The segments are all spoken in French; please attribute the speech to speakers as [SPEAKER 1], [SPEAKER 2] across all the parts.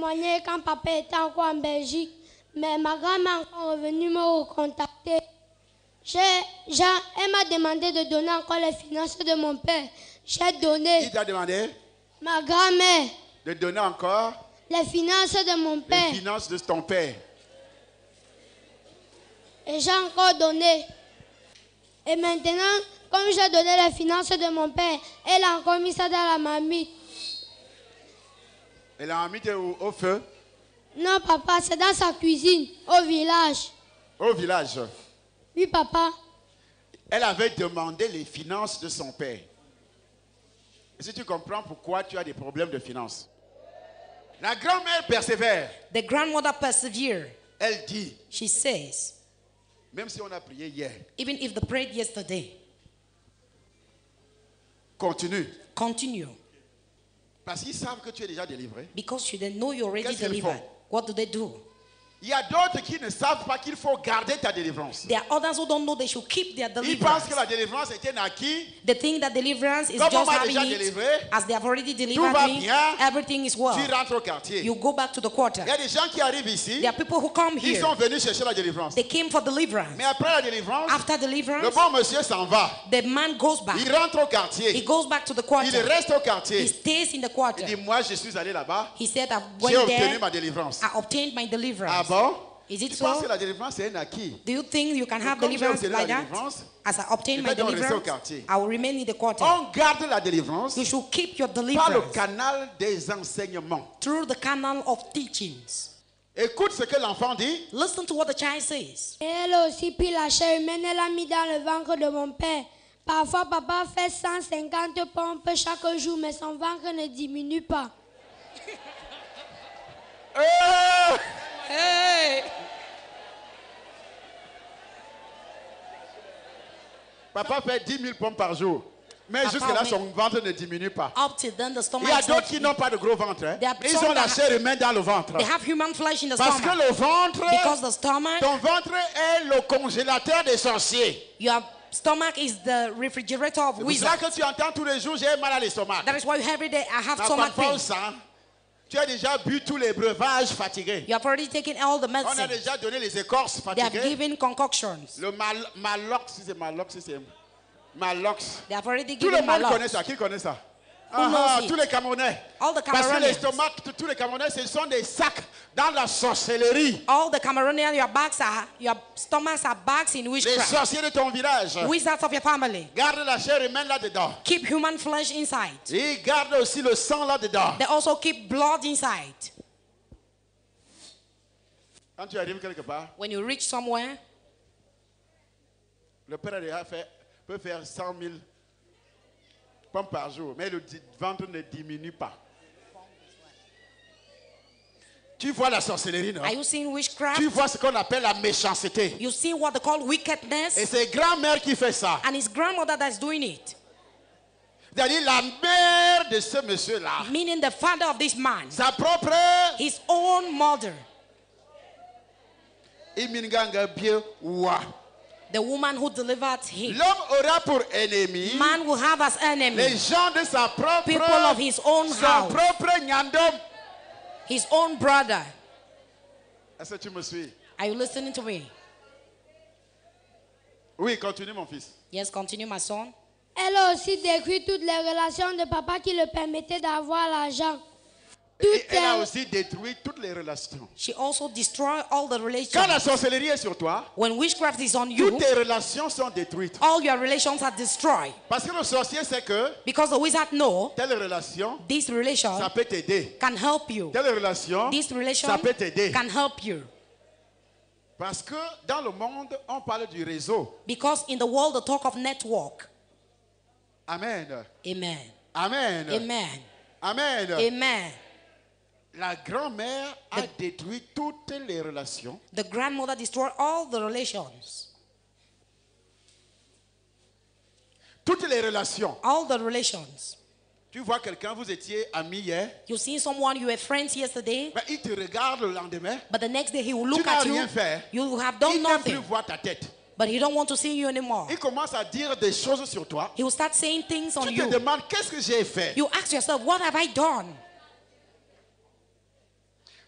[SPEAKER 1] témoigné quand papa était encore en Belgique, mais ma grand-mère est encore revenue me recontacter. Elle m'a demandé de donner encore les finances de mon père. J'ai donné.
[SPEAKER 2] Qui t'a demandé?
[SPEAKER 1] Ma grand-mère.
[SPEAKER 2] De donner encore
[SPEAKER 1] les finances de mon père.
[SPEAKER 2] Les finances de ton père.
[SPEAKER 1] Et j'ai encore donné. Et maintenant, comme j'ai donné les finances de mon père, elle a encore mis ça dans la marmite.
[SPEAKER 2] Elle a mis au feu?
[SPEAKER 1] Non, papa, c'est dans sa cuisine, au village.
[SPEAKER 2] Au village?
[SPEAKER 1] Oui, papa.
[SPEAKER 2] Elle avait demandé les finances de son père. Est-ce que tu comprends pourquoi tu as des problèmes de finances? La grand-mère persévère.
[SPEAKER 3] The grandmother persevered.
[SPEAKER 2] Elle dit,
[SPEAKER 3] she says,
[SPEAKER 2] même si on a prié hier,
[SPEAKER 3] even if they prayed yesterday,
[SPEAKER 2] continue.
[SPEAKER 3] Continue.
[SPEAKER 2] Parce qu'ils savent que tu es déjà délivré.
[SPEAKER 3] Because they know you're already delivered. What do they do?
[SPEAKER 2] Il y a d'autres qui ne savent pas qu'il faut garder ta délivrance.
[SPEAKER 3] There are others who don't know they should keep their deliverance.
[SPEAKER 2] Ils pensent que la délivrance était un acquis.
[SPEAKER 3] They think that deliverance is
[SPEAKER 2] Comme
[SPEAKER 3] just
[SPEAKER 2] on m'a
[SPEAKER 3] having
[SPEAKER 2] déjà
[SPEAKER 3] it,
[SPEAKER 2] délivré,
[SPEAKER 3] as they have already
[SPEAKER 2] tout
[SPEAKER 3] delivered
[SPEAKER 2] va
[SPEAKER 3] me,
[SPEAKER 2] bien,
[SPEAKER 3] everything is well.
[SPEAKER 2] tu rentres au quartier.
[SPEAKER 3] You go back to the quarter.
[SPEAKER 2] Il y a des gens qui arrivent ici.
[SPEAKER 3] There are people who come
[SPEAKER 2] Ils
[SPEAKER 3] here.
[SPEAKER 2] sont venus chercher la délivrance.
[SPEAKER 3] They came for deliverance.
[SPEAKER 2] Mais après la délivrance,
[SPEAKER 3] After deliverance,
[SPEAKER 2] le bon monsieur s'en va.
[SPEAKER 3] the man goes back.
[SPEAKER 2] Il rentre au quartier.
[SPEAKER 3] He goes back to the quarter.
[SPEAKER 2] Il reste au
[SPEAKER 3] He
[SPEAKER 2] quartier.
[SPEAKER 3] stays in the quarter.
[SPEAKER 2] Il dit, moi je suis allé là-bas.
[SPEAKER 3] He said, I
[SPEAKER 2] J'ai
[SPEAKER 3] went
[SPEAKER 2] obtenu
[SPEAKER 3] there.
[SPEAKER 2] ma délivrance.
[SPEAKER 3] I obtained my deliverance.
[SPEAKER 2] Ah bon?
[SPEAKER 3] Is it
[SPEAKER 2] Tu penses que
[SPEAKER 3] so?
[SPEAKER 2] la délivrance est un acquis?
[SPEAKER 3] Do you think you can have
[SPEAKER 2] Comme j'ai
[SPEAKER 3] deliverance
[SPEAKER 2] obtenu
[SPEAKER 3] like
[SPEAKER 2] la
[SPEAKER 3] that?
[SPEAKER 2] délivrance,
[SPEAKER 3] As I obtain
[SPEAKER 2] je
[SPEAKER 3] my
[SPEAKER 2] vais donc rester au
[SPEAKER 3] deliverance,
[SPEAKER 2] quartier.
[SPEAKER 3] I will remain in the quarter.
[SPEAKER 2] On garde la délivrance
[SPEAKER 3] You should keep your
[SPEAKER 2] par le
[SPEAKER 3] deliverance
[SPEAKER 2] canal des enseignements.
[SPEAKER 3] through the canal of teachings.
[SPEAKER 2] Écoute ce que l'enfant dit.
[SPEAKER 3] Listen to what the child says.
[SPEAKER 1] Et elle a aussi pris la chair humaine, elle l'a mis dans le ventre de mon père. Parfois, papa fait 150 pompes chaque jour, mais son ventre ne diminue pas.
[SPEAKER 3] Hey!
[SPEAKER 2] Papa fait 10 000 pompes par jour. Mais jusque-là, son ventre ne diminue pas.
[SPEAKER 3] Up till then, the stomach
[SPEAKER 2] Il y a
[SPEAKER 3] is
[SPEAKER 2] d'autres
[SPEAKER 3] not-
[SPEAKER 2] qui n'ont pas de gros ventre. Hein.
[SPEAKER 3] There are
[SPEAKER 2] Ils
[SPEAKER 3] some
[SPEAKER 2] ont la
[SPEAKER 3] that
[SPEAKER 2] chair humaine dans le ventre.
[SPEAKER 3] They have human flesh in the
[SPEAKER 2] Parce que
[SPEAKER 3] stomach.
[SPEAKER 2] le ventre,
[SPEAKER 3] Because the stomach,
[SPEAKER 2] ton ventre est le congélateur des sorciers.
[SPEAKER 3] your stomach is the refrigerator of
[SPEAKER 2] C'est pour ça
[SPEAKER 3] wizards.
[SPEAKER 2] que tu entends tous les jours, j'ai mal à l'estomac.
[SPEAKER 3] That is why every day I have
[SPEAKER 2] Ça
[SPEAKER 3] stomach
[SPEAKER 2] compte pas au
[SPEAKER 3] pain.
[SPEAKER 2] sang. Tu as déjà bu tous les breuvages fatigués.
[SPEAKER 3] You have already taken all the
[SPEAKER 2] On a
[SPEAKER 3] medicine.
[SPEAKER 2] déjà donné les écorces
[SPEAKER 3] They have
[SPEAKER 2] fatiguées.
[SPEAKER 3] given concoctions.
[SPEAKER 2] Le malox, si c'est malox, si c'est malox.
[SPEAKER 3] They have already
[SPEAKER 2] Tout le
[SPEAKER 3] given
[SPEAKER 2] monde
[SPEAKER 3] my
[SPEAKER 2] connaît ça. Qui connaît ça?
[SPEAKER 3] Who knows it?
[SPEAKER 2] Tous les Camerounais.
[SPEAKER 3] All the
[SPEAKER 2] Parce que
[SPEAKER 3] Cameroonians.
[SPEAKER 2] l'estomac, tous les Camerounais, ce sont des sacs dans la sorcellerie.
[SPEAKER 3] All the Cameroonians, your stomachs are bags in
[SPEAKER 2] Les
[SPEAKER 3] witchcraft.
[SPEAKER 2] sorciers de ton village.
[SPEAKER 3] Wizards of your family.
[SPEAKER 2] Garde la chair humaine là-dedans.
[SPEAKER 3] Keep human flesh inside.
[SPEAKER 2] Et garde aussi le sang là-dedans.
[SPEAKER 3] They also keep blood inside.
[SPEAKER 2] Quand tu arrives quelque part,
[SPEAKER 3] When you reach somewhere,
[SPEAKER 2] le père a déjà peut faire 100 000 pompes par jour, mais le ventre ne diminue pas. Tu vois la sorcellerie, non?
[SPEAKER 3] are you seeing witchcraft?
[SPEAKER 2] Tu vois ce qu'on appelle la méchanceté.
[SPEAKER 3] You see what they call
[SPEAKER 2] Et
[SPEAKER 3] wickedness?
[SPEAKER 2] c'est grand-mère qui fait ça.
[SPEAKER 3] And his grandmother that's doing it.
[SPEAKER 2] C'est-à-dire la mère de ce monsieur-là,
[SPEAKER 3] Meaning the father of this man.
[SPEAKER 2] sa propre
[SPEAKER 3] His own mother.
[SPEAKER 2] Iminganga Bieu Wa.
[SPEAKER 3] The woman who delivered him.
[SPEAKER 2] L'homme aura pour ennemi
[SPEAKER 3] Man will have as enemy
[SPEAKER 2] les gens de sa propre,
[SPEAKER 3] people of his own
[SPEAKER 2] son
[SPEAKER 3] house.
[SPEAKER 2] propre nyandom.
[SPEAKER 3] His own brother.
[SPEAKER 2] Est-ce que tu me suis?
[SPEAKER 3] Are you listening to me?
[SPEAKER 2] Oui, continue mon fils.
[SPEAKER 3] Yes, continue, my son.
[SPEAKER 1] Elle a aussi détruit toutes les relations de papa qui le permettaient d'avoir l'argent.
[SPEAKER 2] Et elle a aussi détruit toutes les relations.
[SPEAKER 3] She also destroyed all the
[SPEAKER 2] Quand
[SPEAKER 3] relations.
[SPEAKER 2] la sorcellerie est sur toi,
[SPEAKER 3] When witchcraft is on you,
[SPEAKER 2] toutes tes relations sont détruites.
[SPEAKER 3] all your relations are destroyed.
[SPEAKER 2] Parce que le sorcier sait que
[SPEAKER 3] Because the wizard know
[SPEAKER 2] telle relation,
[SPEAKER 3] this relation
[SPEAKER 2] ça peut t'aider.
[SPEAKER 3] can help you.
[SPEAKER 2] Telle relation,
[SPEAKER 3] This relation
[SPEAKER 2] ça peut t'aider.
[SPEAKER 3] can help you.
[SPEAKER 2] Parce que dans le monde, on parle du réseau.
[SPEAKER 3] Because in the world, they talk of network.
[SPEAKER 2] Amen.
[SPEAKER 3] Amen.
[SPEAKER 2] Amen.
[SPEAKER 3] Amen.
[SPEAKER 2] Amen.
[SPEAKER 3] Amen.
[SPEAKER 2] La grand-mère a détruit toutes les relations.
[SPEAKER 3] The grandmother destroyed all the relations.
[SPEAKER 2] Toutes les relations.
[SPEAKER 3] All the relations.
[SPEAKER 2] Tu vois quelqu'un, vous étiez amis hier,
[SPEAKER 3] You see someone, you were friends yesterday,
[SPEAKER 2] mais il te regarde le lendemain.
[SPEAKER 3] but the next day he will
[SPEAKER 2] Tu
[SPEAKER 3] look
[SPEAKER 2] n'as
[SPEAKER 3] at you.
[SPEAKER 2] rien fait.
[SPEAKER 3] You have
[SPEAKER 2] Il
[SPEAKER 3] done
[SPEAKER 2] n'aime plus
[SPEAKER 3] nothing,
[SPEAKER 2] voir ta tête.
[SPEAKER 3] but he don't want to see you anymore.
[SPEAKER 2] Il commence à dire des choses sur toi.
[SPEAKER 3] He will start saying things on
[SPEAKER 2] Tu te
[SPEAKER 3] you.
[SPEAKER 2] demandes qu'est-ce que j'ai fait.
[SPEAKER 3] You ask yourself, what have I done?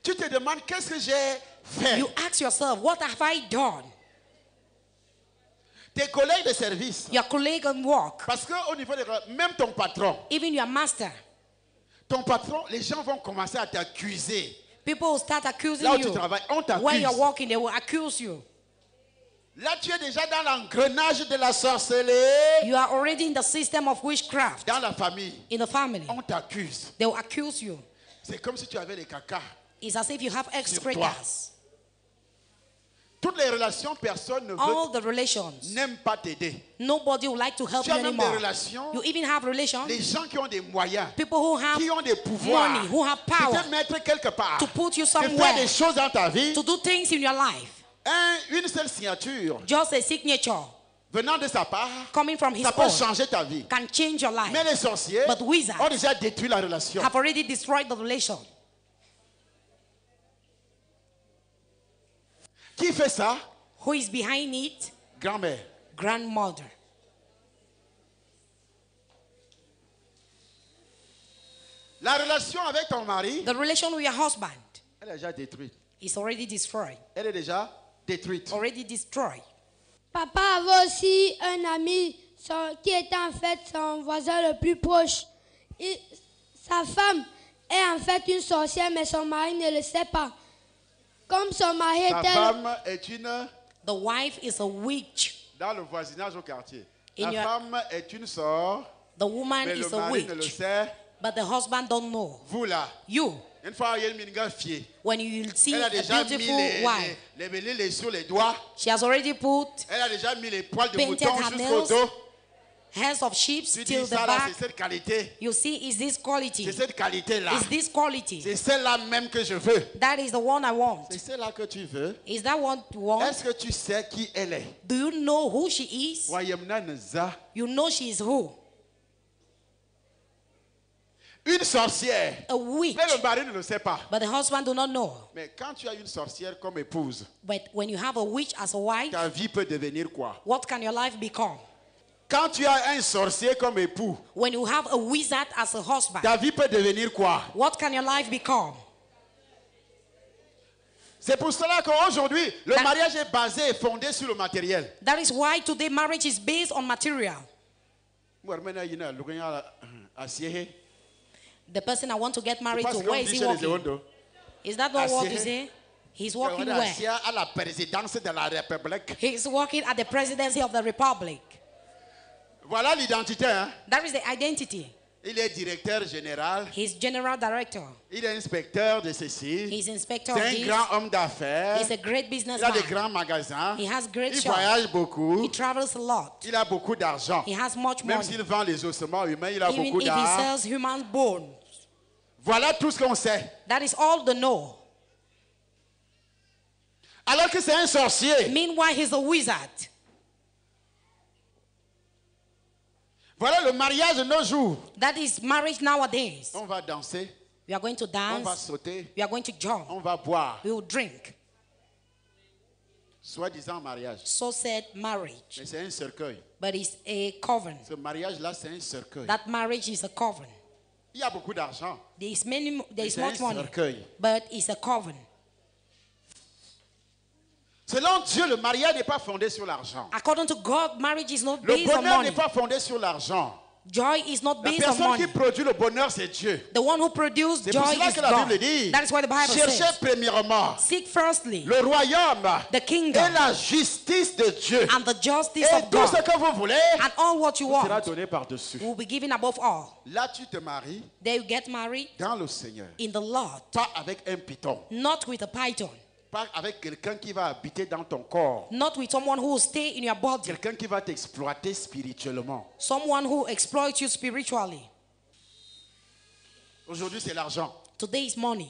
[SPEAKER 2] Tu te demandes qu'est-ce que j'ai fait.
[SPEAKER 3] You ask yourself, what have I done?
[SPEAKER 2] Tes collègues de service.
[SPEAKER 3] Your colleague at work,
[SPEAKER 2] Parce qu'au niveau de... Même ton patron.
[SPEAKER 3] even your master,
[SPEAKER 2] Ton patron, les gens vont commencer à t'accuser.
[SPEAKER 3] people will start accusing
[SPEAKER 2] Là où tu
[SPEAKER 3] you.
[SPEAKER 2] travailles, on
[SPEAKER 3] When you're
[SPEAKER 2] t'accuse.
[SPEAKER 3] working, they will accuse you.
[SPEAKER 2] Là, tu es déjà dans l'engrenage de la sorcellerie.
[SPEAKER 3] You are already in the system of witchcraft.
[SPEAKER 2] Dans la famille,
[SPEAKER 3] In the family,
[SPEAKER 2] on t'accuse.
[SPEAKER 3] they will accuse you.
[SPEAKER 2] C'est comme si tu avais des cacas.
[SPEAKER 3] It's as if you have excretors.
[SPEAKER 2] Toutes les relations, personne ne
[SPEAKER 3] All
[SPEAKER 2] veut,
[SPEAKER 3] the relations,
[SPEAKER 2] n'aime pas t'aider.
[SPEAKER 3] nobody would like to help
[SPEAKER 2] Tu
[SPEAKER 3] you
[SPEAKER 2] as même des
[SPEAKER 3] anymore.
[SPEAKER 2] relations,
[SPEAKER 3] You even have relations,
[SPEAKER 2] les gens qui ont des moyens,
[SPEAKER 3] people who have
[SPEAKER 2] qui ont des pouvoirs,
[SPEAKER 3] money, who have
[SPEAKER 2] qui
[SPEAKER 3] power
[SPEAKER 2] te mettre quelque part,
[SPEAKER 3] to put you
[SPEAKER 2] de faire
[SPEAKER 3] somewhere,
[SPEAKER 2] des choses dans ta vie.
[SPEAKER 3] to do things in your life.
[SPEAKER 2] Une seule signature
[SPEAKER 3] Just a signature
[SPEAKER 2] venant de sa part,
[SPEAKER 3] coming from his
[SPEAKER 2] ça peut
[SPEAKER 3] own
[SPEAKER 2] changer ta vie.
[SPEAKER 3] can change your life.
[SPEAKER 2] Mais les sorciers
[SPEAKER 3] But wizards
[SPEAKER 2] ont déjà détruit la relation.
[SPEAKER 3] have already destroyed the relation.
[SPEAKER 2] Qui fait ça?
[SPEAKER 3] Who is behind it?
[SPEAKER 2] Grand-mère.
[SPEAKER 3] Grandmother.
[SPEAKER 2] La relation avec ton mari,
[SPEAKER 3] The relation with your husband
[SPEAKER 2] elle est déjà détruite.
[SPEAKER 3] is already destroyed.
[SPEAKER 2] Elle est déjà détruite.
[SPEAKER 3] Already destroyed.
[SPEAKER 1] Papa avait aussi un ami qui était en fait son voisin le plus proche. Sa femme est en fait une sorcière, mais son mari ne le sait pas. Comme son mari
[SPEAKER 2] Ta
[SPEAKER 1] était...
[SPEAKER 2] femme est une...
[SPEAKER 3] The wife is a witch.
[SPEAKER 2] Dans le voisinage au quartier.
[SPEAKER 3] In
[SPEAKER 2] La
[SPEAKER 3] your-
[SPEAKER 2] femme est une sœur,
[SPEAKER 3] The woman
[SPEAKER 2] mais
[SPEAKER 3] is
[SPEAKER 2] le
[SPEAKER 3] a
[SPEAKER 2] mari ne le
[SPEAKER 3] witch.
[SPEAKER 2] sait.
[SPEAKER 3] But the husband don't know.
[SPEAKER 2] Vous là,
[SPEAKER 3] You,
[SPEAKER 2] une fois il y a une minga fiée.
[SPEAKER 3] when you see
[SPEAKER 2] Elle a
[SPEAKER 3] a
[SPEAKER 2] déjà mis
[SPEAKER 3] beautiful wife,
[SPEAKER 2] les sur les doigts.
[SPEAKER 3] she has already put
[SPEAKER 2] Elle a déjà mis les poils de
[SPEAKER 3] Painted
[SPEAKER 2] mouton
[SPEAKER 3] her
[SPEAKER 2] jusqu'au
[SPEAKER 3] nails.
[SPEAKER 2] dos.
[SPEAKER 3] hairs of sheep
[SPEAKER 2] Tu
[SPEAKER 3] till
[SPEAKER 2] dis
[SPEAKER 3] the
[SPEAKER 2] ça là,
[SPEAKER 3] back.
[SPEAKER 2] c'est cette qualité.
[SPEAKER 3] You see, is this quality?
[SPEAKER 2] C'est cette qualité-là.
[SPEAKER 3] Is this quality?
[SPEAKER 2] C'est celle-là même que je veux.
[SPEAKER 3] That is the one I want.
[SPEAKER 2] C'est celle-là que tu veux.
[SPEAKER 3] Is that what you want?
[SPEAKER 2] Est-ce que tu sais qui elle est?
[SPEAKER 3] Do you know who she is?
[SPEAKER 2] Wayemna Nza.
[SPEAKER 3] You know she is who?
[SPEAKER 2] Une sorcière.
[SPEAKER 3] A witch.
[SPEAKER 2] Mais le mari ne le sait pas.
[SPEAKER 3] But the husband do not know.
[SPEAKER 2] Mais quand tu as une sorcière comme épouse,
[SPEAKER 3] But when you have a witch as a wife,
[SPEAKER 2] ta vie peut devenir quoi?
[SPEAKER 3] what can your life become?
[SPEAKER 2] Quand tu as un sorcier comme époux,
[SPEAKER 3] When you have a wizard as a husband,
[SPEAKER 2] ta vie peut devenir quoi?
[SPEAKER 3] what can your life become?
[SPEAKER 2] C'est pour cela qu'aujourd'hui, le
[SPEAKER 3] That-
[SPEAKER 2] mariage est basé et fondé sur le matériel.
[SPEAKER 3] That is why today marriage is based on material. The person I want to get married to, where is he working? Is that not what you say? He's working where?
[SPEAKER 2] à la présidence de la République.
[SPEAKER 3] He's working at the presidency of the republic.
[SPEAKER 2] Voilà l'identité. Hein?
[SPEAKER 3] That is the identity.
[SPEAKER 2] Il est directeur général.
[SPEAKER 3] He's general director.
[SPEAKER 2] Il est inspecteur de ceci.
[SPEAKER 3] He's inspector
[SPEAKER 2] C'est
[SPEAKER 3] of
[SPEAKER 2] un
[SPEAKER 3] this.
[SPEAKER 2] grand homme d'affaires.
[SPEAKER 3] He's a great
[SPEAKER 2] Il a
[SPEAKER 3] businessman.
[SPEAKER 2] des grands magasins.
[SPEAKER 3] He has great
[SPEAKER 2] Il
[SPEAKER 3] shops.
[SPEAKER 2] voyage beaucoup.
[SPEAKER 3] He travels a lot.
[SPEAKER 2] Il a beaucoup d'argent.
[SPEAKER 3] He has much
[SPEAKER 2] Même
[SPEAKER 3] money.
[SPEAKER 2] s'il vend les ossements humains, il a
[SPEAKER 3] Even
[SPEAKER 2] beaucoup
[SPEAKER 3] if he
[SPEAKER 2] d'argent.
[SPEAKER 3] sells human bones.
[SPEAKER 2] Voilà tout ce qu'on sait.
[SPEAKER 3] That is all the know.
[SPEAKER 2] Alors que c'est un sorcier.
[SPEAKER 3] Meanwhile, he's a wizard.
[SPEAKER 2] Voilà le mariage de nos jours.
[SPEAKER 3] That is marriage nowadays.
[SPEAKER 2] On va danser,
[SPEAKER 3] We are going to
[SPEAKER 2] on va
[SPEAKER 3] dance.
[SPEAKER 2] sauter,
[SPEAKER 3] We are going to jump.
[SPEAKER 2] on va boire.
[SPEAKER 3] We will drink.
[SPEAKER 2] Soi-disant mariage.
[SPEAKER 3] So said marriage.
[SPEAKER 2] Mais c'est un cercueil.
[SPEAKER 3] But it's a coven.
[SPEAKER 2] Ce mariage-là, c'est un cercueil.
[SPEAKER 3] That marriage is a coven.
[SPEAKER 2] Il y a beaucoup d'argent.
[SPEAKER 3] There is
[SPEAKER 2] C'est
[SPEAKER 3] much
[SPEAKER 2] un
[SPEAKER 3] money.
[SPEAKER 2] cercueil.
[SPEAKER 3] But it's a coven.
[SPEAKER 2] Selon Dieu, le mariage n'est pas fondé sur l'argent.
[SPEAKER 3] According to God, marriage is not
[SPEAKER 2] Le
[SPEAKER 3] based on
[SPEAKER 2] bonheur
[SPEAKER 3] money.
[SPEAKER 2] n'est pas fondé sur l'argent.
[SPEAKER 3] Joy is not
[SPEAKER 2] La
[SPEAKER 3] based on
[SPEAKER 2] personne
[SPEAKER 3] money.
[SPEAKER 2] qui produit le bonheur, c'est Dieu.
[SPEAKER 3] The one who produced
[SPEAKER 2] C'est pour
[SPEAKER 3] joy
[SPEAKER 2] cela
[SPEAKER 3] is
[SPEAKER 2] que la
[SPEAKER 3] God.
[SPEAKER 2] Bible dit,
[SPEAKER 3] That is why the Bible
[SPEAKER 2] cherchez
[SPEAKER 3] says,
[SPEAKER 2] premièrement
[SPEAKER 3] seek firstly
[SPEAKER 2] le royaume
[SPEAKER 3] the kingdom
[SPEAKER 2] et la justice de Dieu.
[SPEAKER 3] and the justice
[SPEAKER 2] Et
[SPEAKER 3] of
[SPEAKER 2] tout ce
[SPEAKER 3] God,
[SPEAKER 2] que vous voulez
[SPEAKER 3] and all what you
[SPEAKER 2] vous sera
[SPEAKER 3] want
[SPEAKER 2] donné par-dessus.
[SPEAKER 3] will be given above all.
[SPEAKER 2] Là, tu te maries
[SPEAKER 3] There you get married
[SPEAKER 2] dans le Seigneur.
[SPEAKER 3] in the Lord,
[SPEAKER 2] Pas avec un python.
[SPEAKER 3] not with a python,
[SPEAKER 2] Pas avec quelqu'un qui va habiter dans ton corps.
[SPEAKER 3] not with someone who will stay in your body,
[SPEAKER 2] Quelqu'un qui va t'exploiter spirituellement.
[SPEAKER 3] someone who exploits you spiritually.
[SPEAKER 2] Aujourd'hui, c'est l'argent.
[SPEAKER 3] Today is money.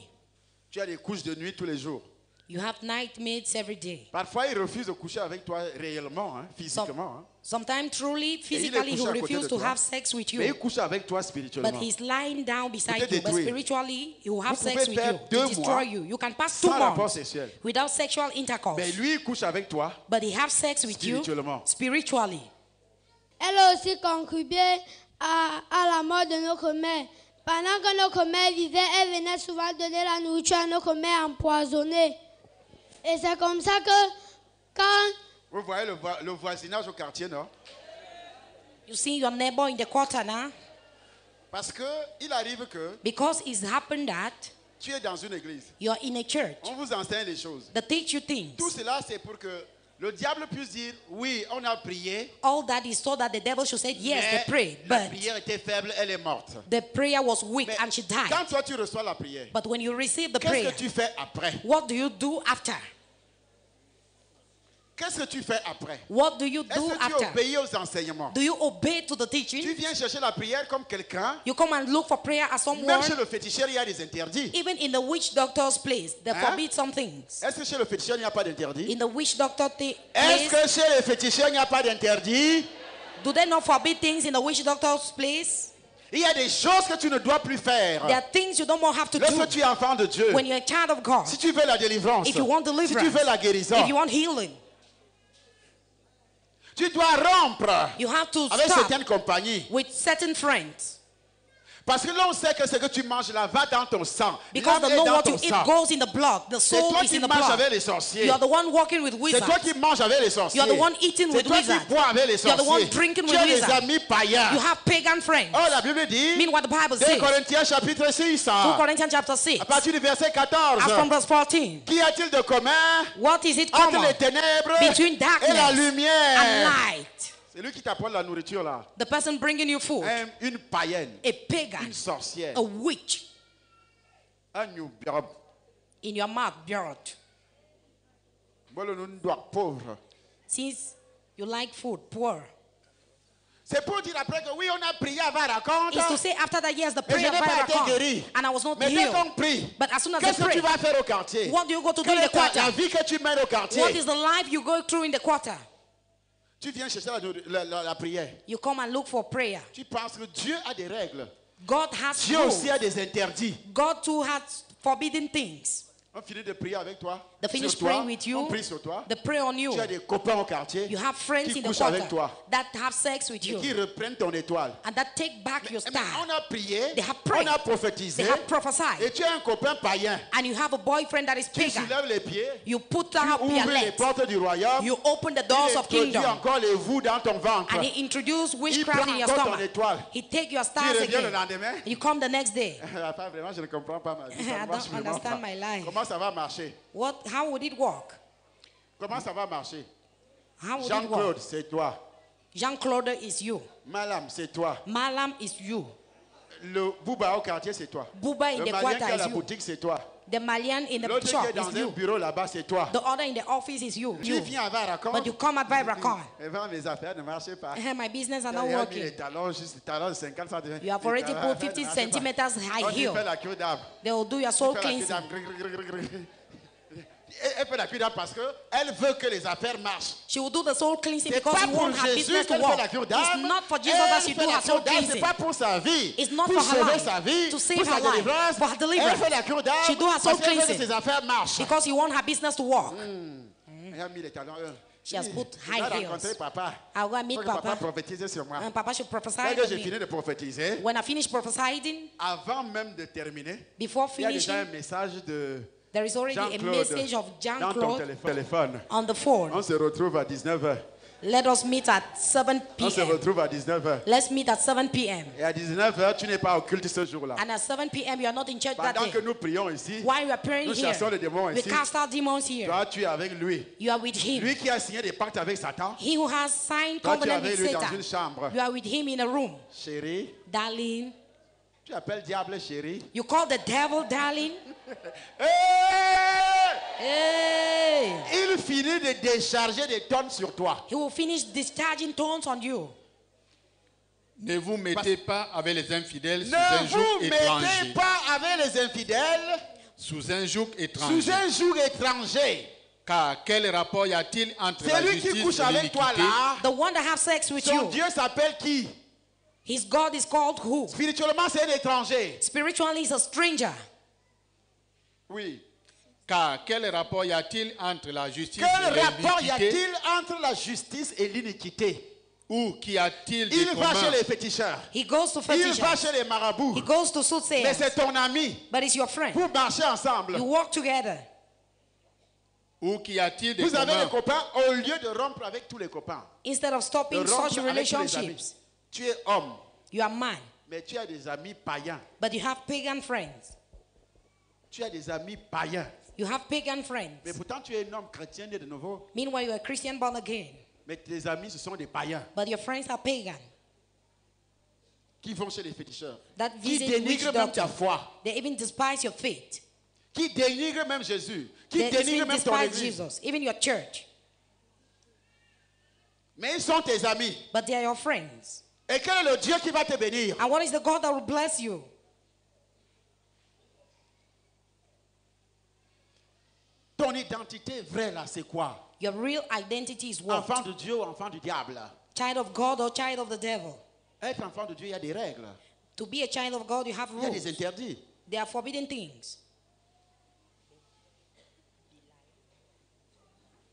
[SPEAKER 2] Tu as des couches de nuit tous les jours.
[SPEAKER 3] You have nightmates every day.
[SPEAKER 2] Parfois, il refuse de coucher avec toi réellement, hein, physiquement. Hein.
[SPEAKER 3] Sometimes truly,
[SPEAKER 2] il est
[SPEAKER 3] physically, he
[SPEAKER 2] couché à
[SPEAKER 3] will
[SPEAKER 2] côté
[SPEAKER 3] refuse
[SPEAKER 2] de
[SPEAKER 3] to
[SPEAKER 2] toi.
[SPEAKER 3] have sex with
[SPEAKER 2] Mais il
[SPEAKER 3] you.
[SPEAKER 2] couche avec toi
[SPEAKER 3] But
[SPEAKER 2] spirituellement.
[SPEAKER 3] he's lying down beside
[SPEAKER 2] Peut te
[SPEAKER 3] you. But
[SPEAKER 2] détruire.
[SPEAKER 3] spiritually, he will have
[SPEAKER 2] Vous
[SPEAKER 3] sex
[SPEAKER 2] pouvez
[SPEAKER 3] with
[SPEAKER 2] faire
[SPEAKER 3] you
[SPEAKER 2] 2
[SPEAKER 3] to destroy
[SPEAKER 2] mois
[SPEAKER 3] you. You can pass 2
[SPEAKER 2] sans rapport
[SPEAKER 3] months
[SPEAKER 2] sexuel.
[SPEAKER 3] without sexual intercourse.
[SPEAKER 2] Mais lui, il couche avec toi.
[SPEAKER 3] But he have sex with you
[SPEAKER 2] Spirituellement.
[SPEAKER 3] spiritually.
[SPEAKER 1] Elle a aussi contribué à la mort de notre mère Pendant que nos commères vivaient, elle venait souvent donner la nourriture à nos commères empoisonnées. Et c'est comme ça que quand...
[SPEAKER 2] Vous voyez le voisinage au quartier, non?
[SPEAKER 3] You see your neighbor in the quarter now?
[SPEAKER 2] Parce que il arrive que...
[SPEAKER 3] Because it's happened that...
[SPEAKER 2] Tu es dans une église.
[SPEAKER 3] You're in a church.
[SPEAKER 2] On vous enseigne les choses.
[SPEAKER 3] They teach you things.
[SPEAKER 2] Tout cela, c'est pour que le diable puisse dire, oui, on a prié.
[SPEAKER 3] All that is so that the devil should say, yes, they prayed,
[SPEAKER 2] la
[SPEAKER 3] but
[SPEAKER 2] prière était faible, elle est morte.
[SPEAKER 3] the prayer was weak
[SPEAKER 2] Mais
[SPEAKER 3] and she died.
[SPEAKER 2] quand toi, tu reçois la prière,
[SPEAKER 3] But when you receive the
[SPEAKER 2] qu'est-ce
[SPEAKER 3] prayer,
[SPEAKER 2] que tu fais après?
[SPEAKER 3] what do you do after?
[SPEAKER 2] Qu'est-ce que tu fais après?
[SPEAKER 3] What do you do
[SPEAKER 2] Est-ce que tu
[SPEAKER 3] after?
[SPEAKER 2] obéis aux enseignements?
[SPEAKER 3] Do you obey to the
[SPEAKER 2] Tu
[SPEAKER 3] teaching?
[SPEAKER 2] viens chercher la prière comme quelqu'un.
[SPEAKER 3] You come and look for prayer as
[SPEAKER 2] Même
[SPEAKER 3] someone.
[SPEAKER 2] chez le féticheur, il y a des interdits.
[SPEAKER 3] Even in the witch doctor's place, they
[SPEAKER 2] Hein?
[SPEAKER 3] forbid some things.
[SPEAKER 2] Est-ce que chez le féticheur, il n'y a pas d'interdit?
[SPEAKER 3] In the witch doctor
[SPEAKER 2] Est-ce
[SPEAKER 3] place,
[SPEAKER 2] que chez le féticheur, il n'y a pas d'interdit?
[SPEAKER 3] do they not forbid things in the witch doctor's place?
[SPEAKER 2] Il y a des choses que tu ne dois plus faire.
[SPEAKER 3] There are things you don't more have to do
[SPEAKER 2] Lorsque tu es enfant de Dieu,
[SPEAKER 3] when you're a child of God.
[SPEAKER 2] si tu veux la délivrance,
[SPEAKER 3] If you want
[SPEAKER 2] si
[SPEAKER 3] deliverance,
[SPEAKER 2] tu veux la guérison,
[SPEAKER 3] if you want healing,
[SPEAKER 2] tu dois rompre
[SPEAKER 3] you have to
[SPEAKER 2] avec
[SPEAKER 3] stop
[SPEAKER 2] certaines compagnies.
[SPEAKER 3] with certain friends.
[SPEAKER 2] Parce que là, on sait que ce que tu manges là va dans ton sang.
[SPEAKER 3] Because
[SPEAKER 2] L'âme
[SPEAKER 3] the
[SPEAKER 2] est
[SPEAKER 3] know
[SPEAKER 2] dans
[SPEAKER 3] what
[SPEAKER 2] ton
[SPEAKER 3] you eat
[SPEAKER 2] sang.
[SPEAKER 3] goes in the blood. The
[SPEAKER 2] C'est
[SPEAKER 3] soul
[SPEAKER 2] toi
[SPEAKER 3] is
[SPEAKER 2] qui
[SPEAKER 3] in the
[SPEAKER 2] manges
[SPEAKER 3] blood.
[SPEAKER 2] avec les sorciers.
[SPEAKER 3] You are the one walking with
[SPEAKER 2] C'est
[SPEAKER 3] wizards.
[SPEAKER 2] toi qui manges avec les sorciers.
[SPEAKER 3] You are the one eating
[SPEAKER 2] C'est
[SPEAKER 3] with
[SPEAKER 2] toi qui
[SPEAKER 3] wizards.
[SPEAKER 2] bois avec les
[SPEAKER 3] You are the one
[SPEAKER 2] sorciers.
[SPEAKER 3] drinking
[SPEAKER 2] Tu
[SPEAKER 3] with
[SPEAKER 2] as des
[SPEAKER 3] wizards.
[SPEAKER 2] amis païens.
[SPEAKER 3] You have pagan friends.
[SPEAKER 2] Oh, la Bible dit,
[SPEAKER 3] Mean what the Bible
[SPEAKER 2] 2
[SPEAKER 3] says.
[SPEAKER 2] Corinthiens chapitre 6,
[SPEAKER 3] 2 Corinthians chapter 6.
[SPEAKER 2] à partir du verset 14.
[SPEAKER 3] As from verse 14.
[SPEAKER 2] Qu'y a-t-il de commun
[SPEAKER 3] What is it
[SPEAKER 2] entre
[SPEAKER 3] common
[SPEAKER 2] les ténèbres
[SPEAKER 3] between
[SPEAKER 2] et la
[SPEAKER 3] darkness
[SPEAKER 2] lumière?
[SPEAKER 3] and light?
[SPEAKER 2] C'est lui qui t'apporte la nourriture là.
[SPEAKER 3] The person bringing you food.
[SPEAKER 2] Une païenne,
[SPEAKER 3] A pagan.
[SPEAKER 2] une sorcière,
[SPEAKER 3] A witch.
[SPEAKER 2] un youbiob.
[SPEAKER 3] In your mouth, beard.
[SPEAKER 2] Voilà, nous sommes pauvres.
[SPEAKER 3] Since you like food, poor.
[SPEAKER 2] C'est pour dire après que oui, on a prié avant la rencontre.
[SPEAKER 3] Is to say after that, yes, the
[SPEAKER 2] Mais je
[SPEAKER 3] prayer
[SPEAKER 2] n'ai pas été
[SPEAKER 3] come,
[SPEAKER 2] guéri.
[SPEAKER 3] and I was not
[SPEAKER 2] Mais dès
[SPEAKER 3] healed.
[SPEAKER 2] qu'on prie,
[SPEAKER 3] But as soon as I
[SPEAKER 2] qu'est-ce que
[SPEAKER 3] pray,
[SPEAKER 2] tu vas faire au quartier?
[SPEAKER 3] what do you go to do
[SPEAKER 2] Quelle
[SPEAKER 3] in
[SPEAKER 2] est
[SPEAKER 3] the quarter?
[SPEAKER 2] la vie que tu mènes au quartier?
[SPEAKER 3] What is the life you go through in the quarter?
[SPEAKER 2] Tu viens chercher la prière.
[SPEAKER 3] You come and look for prayer.
[SPEAKER 2] Tu penses que Dieu a des règles.
[SPEAKER 3] God has
[SPEAKER 2] Dieu
[SPEAKER 3] rules.
[SPEAKER 2] aussi a des interdits.
[SPEAKER 3] God too has forbidden things.
[SPEAKER 2] On finit de prier avec toi.
[SPEAKER 3] They finish
[SPEAKER 2] Sur toi.
[SPEAKER 3] praying with you.
[SPEAKER 2] On prie sur toi.
[SPEAKER 3] They pray on you.
[SPEAKER 2] Tu as des copains au quartier
[SPEAKER 3] You have friends
[SPEAKER 2] qui
[SPEAKER 3] in the
[SPEAKER 2] couchent
[SPEAKER 3] quarter
[SPEAKER 2] avec toi
[SPEAKER 3] that have sex with
[SPEAKER 2] et
[SPEAKER 3] you
[SPEAKER 2] qui reprennent ton étoile.
[SPEAKER 3] and that take back your
[SPEAKER 2] Mais
[SPEAKER 3] star.
[SPEAKER 2] on a prié,
[SPEAKER 3] They have prayed.
[SPEAKER 2] on a prophétisé,
[SPEAKER 3] They have prophesied.
[SPEAKER 2] et tu as un copain païen.
[SPEAKER 3] And you have a boyfriend that is
[SPEAKER 2] Tu
[SPEAKER 3] pagan.
[SPEAKER 2] soulèves les pieds,
[SPEAKER 3] You put
[SPEAKER 2] tu
[SPEAKER 3] up your
[SPEAKER 2] ouvres les
[SPEAKER 3] legs.
[SPEAKER 2] portes du royaume,
[SPEAKER 3] You open the
[SPEAKER 2] il
[SPEAKER 3] doors of
[SPEAKER 2] introduit
[SPEAKER 3] kingdom.
[SPEAKER 2] encore les vous dans ton ventre.
[SPEAKER 3] And he introduced
[SPEAKER 2] Il
[SPEAKER 3] witchcraft
[SPEAKER 2] prend
[SPEAKER 3] in your
[SPEAKER 2] encore ton
[SPEAKER 3] stomach.
[SPEAKER 2] étoile.
[SPEAKER 3] He take your
[SPEAKER 2] Tu
[SPEAKER 3] stars
[SPEAKER 2] reviens le
[SPEAKER 3] again.
[SPEAKER 2] lendemain.
[SPEAKER 3] And you come the next day.
[SPEAKER 2] Enfin, vraiment, je ne comprends pas ma vie. Ça
[SPEAKER 3] I
[SPEAKER 2] ne marche
[SPEAKER 3] don't
[SPEAKER 2] vraiment
[SPEAKER 3] understand
[SPEAKER 2] pas.
[SPEAKER 3] my life.
[SPEAKER 2] Comment ça va marcher?
[SPEAKER 3] How would it work?
[SPEAKER 2] Comment ça va marcher?
[SPEAKER 3] How would it
[SPEAKER 2] Jean-Claude,
[SPEAKER 3] work?
[SPEAKER 2] c'est toi.
[SPEAKER 3] Jean-Claude is you.
[SPEAKER 2] Malam, c'est toi.
[SPEAKER 3] Malam is you.
[SPEAKER 2] Le Bouba au quartier, c'est toi.
[SPEAKER 3] Bouba in
[SPEAKER 2] Le
[SPEAKER 3] the
[SPEAKER 2] Malien
[SPEAKER 3] quarter
[SPEAKER 2] qui a
[SPEAKER 3] is
[SPEAKER 2] la
[SPEAKER 3] you.
[SPEAKER 2] boutique, c'est toi.
[SPEAKER 3] The Malian in the
[SPEAKER 2] L'autre qui
[SPEAKER 3] shop
[SPEAKER 2] est dans
[SPEAKER 3] is
[SPEAKER 2] un
[SPEAKER 3] you.
[SPEAKER 2] bureau là-bas, c'est toi.
[SPEAKER 3] The other in the office is you.
[SPEAKER 2] Tu viens avant la
[SPEAKER 3] But you come at Vibracon.
[SPEAKER 2] Et vraiment, mes affaires ne marchaient pas.
[SPEAKER 3] My business are
[SPEAKER 2] Il
[SPEAKER 3] not
[SPEAKER 2] y a mis
[SPEAKER 3] working.
[SPEAKER 2] les talons, juste les talons de 50 cm.
[SPEAKER 3] You have already put 50 centimeters high
[SPEAKER 2] On dit,
[SPEAKER 3] heel.
[SPEAKER 2] fais la cure d'âme.
[SPEAKER 3] They will do your soul
[SPEAKER 2] Fais la cure
[SPEAKER 3] cleansing.
[SPEAKER 2] d'âme. Elle fait la cure d'âme parce qu'elle veut que les affaires marchent.
[SPEAKER 3] She will do the soul cleansing
[SPEAKER 2] C'est
[SPEAKER 3] because
[SPEAKER 2] pas
[SPEAKER 3] you
[SPEAKER 2] pour
[SPEAKER 3] want her
[SPEAKER 2] Jésus
[SPEAKER 3] business to
[SPEAKER 2] qu'elle fait
[SPEAKER 3] work.
[SPEAKER 2] la cure
[SPEAKER 3] It's
[SPEAKER 2] d'âme.
[SPEAKER 3] not for Jesus that she
[SPEAKER 2] Elle
[SPEAKER 3] do
[SPEAKER 2] fait
[SPEAKER 3] her
[SPEAKER 2] la
[SPEAKER 3] soul
[SPEAKER 2] cure d'âme, c'est
[SPEAKER 3] cleansing.
[SPEAKER 2] pas pour sa vie.
[SPEAKER 3] It's not
[SPEAKER 2] Pour
[SPEAKER 3] for her
[SPEAKER 2] sauver
[SPEAKER 3] life.
[SPEAKER 2] sa vie,
[SPEAKER 3] To save
[SPEAKER 2] pour sa
[SPEAKER 3] her life.
[SPEAKER 2] délivrance.
[SPEAKER 3] For her deliverance.
[SPEAKER 2] Elle fait la cure d'âme
[SPEAKER 3] She do her soul
[SPEAKER 2] parce qu'elle veut que
[SPEAKER 3] cleansing.
[SPEAKER 2] ses affaires marchent.
[SPEAKER 3] Because you want her business to work.
[SPEAKER 2] Elle a mis les talons.
[SPEAKER 3] She has put
[SPEAKER 2] Je
[SPEAKER 3] high
[SPEAKER 2] vais
[SPEAKER 3] heels.
[SPEAKER 2] rencontrer papa.
[SPEAKER 3] I'll go and meet
[SPEAKER 2] Faut que papa
[SPEAKER 3] Papa.
[SPEAKER 2] prophétise sur moi.
[SPEAKER 3] And Papa should prophesy
[SPEAKER 2] Dès que
[SPEAKER 3] to
[SPEAKER 2] j'ai
[SPEAKER 3] me.
[SPEAKER 2] fini de prophétiser,
[SPEAKER 3] When I finish prophesying,
[SPEAKER 2] avant même de terminer,
[SPEAKER 3] before
[SPEAKER 2] il y a déjà un
[SPEAKER 3] finishing,
[SPEAKER 2] message de
[SPEAKER 3] there is already a
[SPEAKER 2] Jean-Claude
[SPEAKER 3] message of
[SPEAKER 2] dans ton
[SPEAKER 3] Jean-Claude
[SPEAKER 2] téléphone.
[SPEAKER 3] on the phone.
[SPEAKER 2] On se retrouve à 19h.
[SPEAKER 3] Let us meet at 7
[SPEAKER 2] On se
[SPEAKER 3] p.m.
[SPEAKER 2] retrouve à 19h.
[SPEAKER 3] Let's meet at 7 p.m.
[SPEAKER 2] Et à 19h, tu n'es pas au culte ce jour-là.
[SPEAKER 3] And at 7 p.m. you are not in church that
[SPEAKER 2] Pendant que
[SPEAKER 3] day.
[SPEAKER 2] nous prions ici,
[SPEAKER 3] While we are praying
[SPEAKER 2] nous
[SPEAKER 3] here,
[SPEAKER 2] chassons les démons
[SPEAKER 3] we
[SPEAKER 2] ici.
[SPEAKER 3] cast out demons here.
[SPEAKER 2] Toi, tu es avec lui.
[SPEAKER 3] You are with him.
[SPEAKER 2] Lui qui a signé des pactes avec Satan.
[SPEAKER 3] He who has signed
[SPEAKER 2] Toi, tu es
[SPEAKER 3] covenant
[SPEAKER 2] avec
[SPEAKER 3] with
[SPEAKER 2] lui dans
[SPEAKER 3] Satan.
[SPEAKER 2] une chambre.
[SPEAKER 3] You are with him in a room.
[SPEAKER 2] Chérie,
[SPEAKER 3] Darling,
[SPEAKER 2] tu appelles diable chérie.
[SPEAKER 3] you call the devil darling.
[SPEAKER 2] Hey!
[SPEAKER 3] Hey!
[SPEAKER 2] Il finit de décharger des tonnes sur toi.
[SPEAKER 3] He will finish discharging tones on you.
[SPEAKER 4] Ne vous mettez pas avec les infidèles sous
[SPEAKER 2] Ne
[SPEAKER 4] un joug
[SPEAKER 2] vous mettez
[SPEAKER 4] étranger.
[SPEAKER 2] pas avec les infidèles
[SPEAKER 4] Sous un joug
[SPEAKER 2] sous
[SPEAKER 4] étranger.
[SPEAKER 2] un joug étranger.
[SPEAKER 4] Car quel rapport y a-t-il entre la
[SPEAKER 2] Celui qui
[SPEAKER 4] justice
[SPEAKER 2] couche
[SPEAKER 4] et
[SPEAKER 2] avec toi
[SPEAKER 4] l'iniquité?
[SPEAKER 2] là,
[SPEAKER 3] The one that have sex with
[SPEAKER 2] son
[SPEAKER 3] you,
[SPEAKER 2] Dieu s'appelle qui?
[SPEAKER 3] his God is called who?
[SPEAKER 2] Spirituellement, c'est un étranger.
[SPEAKER 3] Spiritually, he's a stranger.
[SPEAKER 2] Oui.
[SPEAKER 4] Car quel rapport y a-t-il entre la justice
[SPEAKER 2] Quel
[SPEAKER 4] et
[SPEAKER 2] rapport y
[SPEAKER 4] l'iniquité?
[SPEAKER 2] a-t-il entre la justice et l'iniquité?
[SPEAKER 4] Ou qu'y a-t-il de
[SPEAKER 2] Il va chez
[SPEAKER 4] commun?
[SPEAKER 2] les féticheurs.
[SPEAKER 3] He goes to
[SPEAKER 2] Il va
[SPEAKER 3] physicians.
[SPEAKER 2] chez les marabouts.
[SPEAKER 3] He goes to
[SPEAKER 2] Mais
[SPEAKER 3] soothsayers.
[SPEAKER 2] c'est ton ami.
[SPEAKER 3] But it's your friend.
[SPEAKER 2] Vous marchez ensemble.
[SPEAKER 3] You walk together.
[SPEAKER 4] Ou qu'y a-t-il de
[SPEAKER 2] Vous avez des
[SPEAKER 4] commun?
[SPEAKER 2] copains au lieu de rompre avec tous les copains.
[SPEAKER 3] Instead of
[SPEAKER 2] De
[SPEAKER 3] stopping
[SPEAKER 2] rompre
[SPEAKER 3] such
[SPEAKER 2] avec tous les amis.
[SPEAKER 3] relationships,
[SPEAKER 2] Tu es homme,
[SPEAKER 3] you are man,
[SPEAKER 2] mais tu as des amis païens.
[SPEAKER 3] but you have pagan friends.
[SPEAKER 2] Tu as des amis païens.
[SPEAKER 3] You have pagan friends.
[SPEAKER 2] Mais pourtant, tu es un homme chrétien né de nouveau.
[SPEAKER 3] Meanwhile, you're a Christian born again,
[SPEAKER 2] Mais tes amis, ce sont des païens
[SPEAKER 3] but your friends are pagan.
[SPEAKER 2] qui vont chez les féticheurs.
[SPEAKER 3] That
[SPEAKER 2] Qui
[SPEAKER 3] visit witch
[SPEAKER 2] dénigrent même ta
[SPEAKER 3] doctors.
[SPEAKER 2] foi.
[SPEAKER 3] They even despise your faith.
[SPEAKER 2] Qui dénigrent même Jésus. Qui
[SPEAKER 3] They
[SPEAKER 2] dénigrent
[SPEAKER 3] even
[SPEAKER 2] même ton
[SPEAKER 3] despise
[SPEAKER 2] église.
[SPEAKER 3] Jesus, even your church.
[SPEAKER 2] Mais ils sont tes amis.
[SPEAKER 3] But they are your friends.
[SPEAKER 2] Et quel est le Dieu qui va te bénir?
[SPEAKER 3] And what is the God that will bless you?
[SPEAKER 2] Ton identité vraie là, c'est quoi?
[SPEAKER 3] Your real identity is what?
[SPEAKER 2] Enfant de Dieu ou enfant du diable?
[SPEAKER 3] Child of God or child of the devil?
[SPEAKER 2] Être enfant de Dieu, il y a des règles.
[SPEAKER 3] To be a child of God, you have
[SPEAKER 2] Il y a des
[SPEAKER 3] rules.
[SPEAKER 2] interdits.
[SPEAKER 3] There are forbidden things.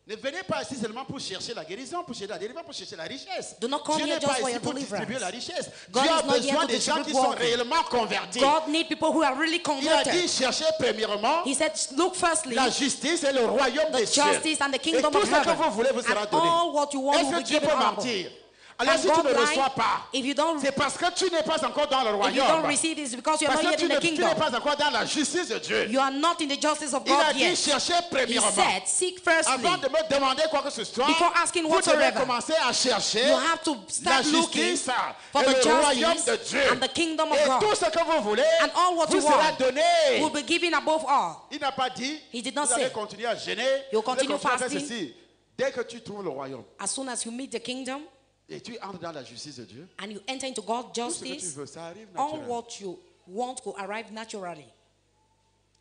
[SPEAKER 2] Ne venez pas ici seulement pour chercher la guérison, pour chercher la délivrance, pour chercher la richesse.
[SPEAKER 3] Do not come
[SPEAKER 2] Dieu
[SPEAKER 3] here
[SPEAKER 2] n'est
[SPEAKER 3] just
[SPEAKER 2] pas
[SPEAKER 3] for
[SPEAKER 2] ici
[SPEAKER 3] your
[SPEAKER 2] pour
[SPEAKER 3] deliverance.
[SPEAKER 2] distribuer la richesse.
[SPEAKER 3] God
[SPEAKER 2] Dieu a
[SPEAKER 3] is not here
[SPEAKER 2] besoin
[SPEAKER 3] to
[SPEAKER 2] des gens
[SPEAKER 3] distribute
[SPEAKER 2] qui sont
[SPEAKER 3] wealth.
[SPEAKER 2] réellement convertis.
[SPEAKER 3] God needs people who are really
[SPEAKER 2] Il a dit
[SPEAKER 3] converted.
[SPEAKER 2] chercher premièrement
[SPEAKER 3] He said, look firstly,
[SPEAKER 2] la justice et le royaume
[SPEAKER 3] the
[SPEAKER 2] des cieux.
[SPEAKER 3] justice and the
[SPEAKER 2] Et
[SPEAKER 3] kingdom
[SPEAKER 2] tout
[SPEAKER 3] of
[SPEAKER 2] ce que
[SPEAKER 3] heaven.
[SPEAKER 2] vous voulez vous sera
[SPEAKER 3] And
[SPEAKER 2] donné.
[SPEAKER 3] all what you want will
[SPEAKER 2] Est-ce
[SPEAKER 3] be
[SPEAKER 2] que Dieu
[SPEAKER 3] given
[SPEAKER 2] peut
[SPEAKER 3] out.
[SPEAKER 2] mentir? Alors
[SPEAKER 3] Can
[SPEAKER 2] si tu
[SPEAKER 3] God
[SPEAKER 2] ne
[SPEAKER 3] lie?
[SPEAKER 2] reçois pas,
[SPEAKER 3] If you don't,
[SPEAKER 2] c'est parce que tu n'es pas encore dans le
[SPEAKER 3] if you don't
[SPEAKER 2] royaume.
[SPEAKER 3] receive this, because you're
[SPEAKER 2] Parce
[SPEAKER 3] not
[SPEAKER 2] que
[SPEAKER 3] yet
[SPEAKER 2] tu
[SPEAKER 3] in the
[SPEAKER 2] n'es
[SPEAKER 3] kingdom.
[SPEAKER 2] pas encore dans la justice de Dieu.
[SPEAKER 3] You are not in the justice of
[SPEAKER 2] Il a
[SPEAKER 3] God
[SPEAKER 2] dit
[SPEAKER 3] yet.
[SPEAKER 2] chercher
[SPEAKER 3] He
[SPEAKER 2] premièrement.
[SPEAKER 3] said, seek firstly.
[SPEAKER 2] Avant de me demander quoi que ce soit,
[SPEAKER 3] Before asking
[SPEAKER 2] vous devez
[SPEAKER 3] whatsoever,
[SPEAKER 2] commencer à chercher
[SPEAKER 3] you have to
[SPEAKER 2] la
[SPEAKER 3] start looking
[SPEAKER 2] justice
[SPEAKER 3] for
[SPEAKER 2] et
[SPEAKER 3] the
[SPEAKER 2] le royaume de
[SPEAKER 3] justice
[SPEAKER 2] Dieu.
[SPEAKER 3] and the kingdom of
[SPEAKER 2] Et
[SPEAKER 3] God.
[SPEAKER 2] tout ce que vous voulez
[SPEAKER 3] And all what
[SPEAKER 2] vous
[SPEAKER 3] you
[SPEAKER 2] sera
[SPEAKER 3] want
[SPEAKER 2] donné.
[SPEAKER 3] will be given above all.
[SPEAKER 2] Il n'a pas dit,
[SPEAKER 3] He did not
[SPEAKER 2] vous allez
[SPEAKER 3] say,
[SPEAKER 2] continuer à gêner,
[SPEAKER 3] you'll
[SPEAKER 2] vous allez
[SPEAKER 3] continue
[SPEAKER 2] continuer à faire
[SPEAKER 3] fasting.
[SPEAKER 2] ceci. Dès que tu trouves le royaume
[SPEAKER 3] As soon as you meet the kingdom
[SPEAKER 2] et tu entres dans la justice de Dieu,
[SPEAKER 3] and you enter into God's
[SPEAKER 2] tout ce que tu
[SPEAKER 3] justice,
[SPEAKER 2] veux, ça arrive
[SPEAKER 3] all
[SPEAKER 2] naturellement.
[SPEAKER 3] what you want will arrive naturally.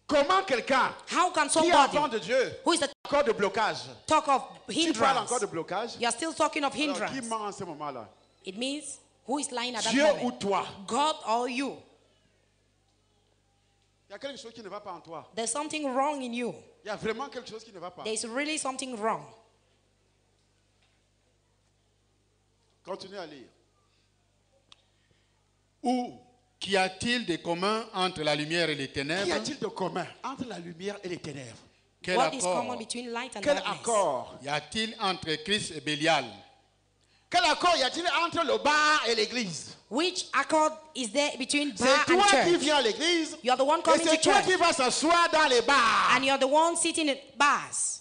[SPEAKER 2] Comment quelqu'un
[SPEAKER 3] How can
[SPEAKER 2] qui est enfant
[SPEAKER 3] somebody
[SPEAKER 2] de Dieu,
[SPEAKER 3] who is the
[SPEAKER 2] encore de blocage,
[SPEAKER 3] talk of
[SPEAKER 2] tu parles encore
[SPEAKER 3] hindrance,
[SPEAKER 2] de blocage,
[SPEAKER 3] you are still talking of
[SPEAKER 2] alors qui
[SPEAKER 3] hindrance?
[SPEAKER 2] ment en ce moment-là?
[SPEAKER 3] It means who is lying at that
[SPEAKER 2] Dieu ou
[SPEAKER 3] moment?
[SPEAKER 2] toi?
[SPEAKER 3] God or you?
[SPEAKER 2] Il y a quelque chose qui ne va pas en toi.
[SPEAKER 3] There's something wrong in you.
[SPEAKER 2] Il y a vraiment quelque chose qui ne va pas.
[SPEAKER 3] There's really something wrong.
[SPEAKER 2] Continue à lire.
[SPEAKER 4] Ou qu'y a-t-il de commun entre la lumière et les
[SPEAKER 2] Qu'y
[SPEAKER 4] ténèbres?
[SPEAKER 2] a-t-il de commun entre la lumière et les ténèbres?
[SPEAKER 4] Quel
[SPEAKER 3] What is common
[SPEAKER 4] accord
[SPEAKER 3] between light and
[SPEAKER 2] Quel
[SPEAKER 3] darkness?
[SPEAKER 2] accord?
[SPEAKER 4] y a-t-il entre Christ et Bélial?
[SPEAKER 2] Quel accord y a-t-il entre le bar et l'église?
[SPEAKER 3] Which accord is there between
[SPEAKER 2] C'est
[SPEAKER 3] bar and
[SPEAKER 2] toi qui
[SPEAKER 3] church?
[SPEAKER 2] viens à l'église
[SPEAKER 3] You are the one
[SPEAKER 2] et
[SPEAKER 3] coming
[SPEAKER 2] c'est
[SPEAKER 3] to
[SPEAKER 2] toi
[SPEAKER 3] church,
[SPEAKER 2] qui vas s'asseoir dans les bars.
[SPEAKER 3] and you are the one sitting in bars.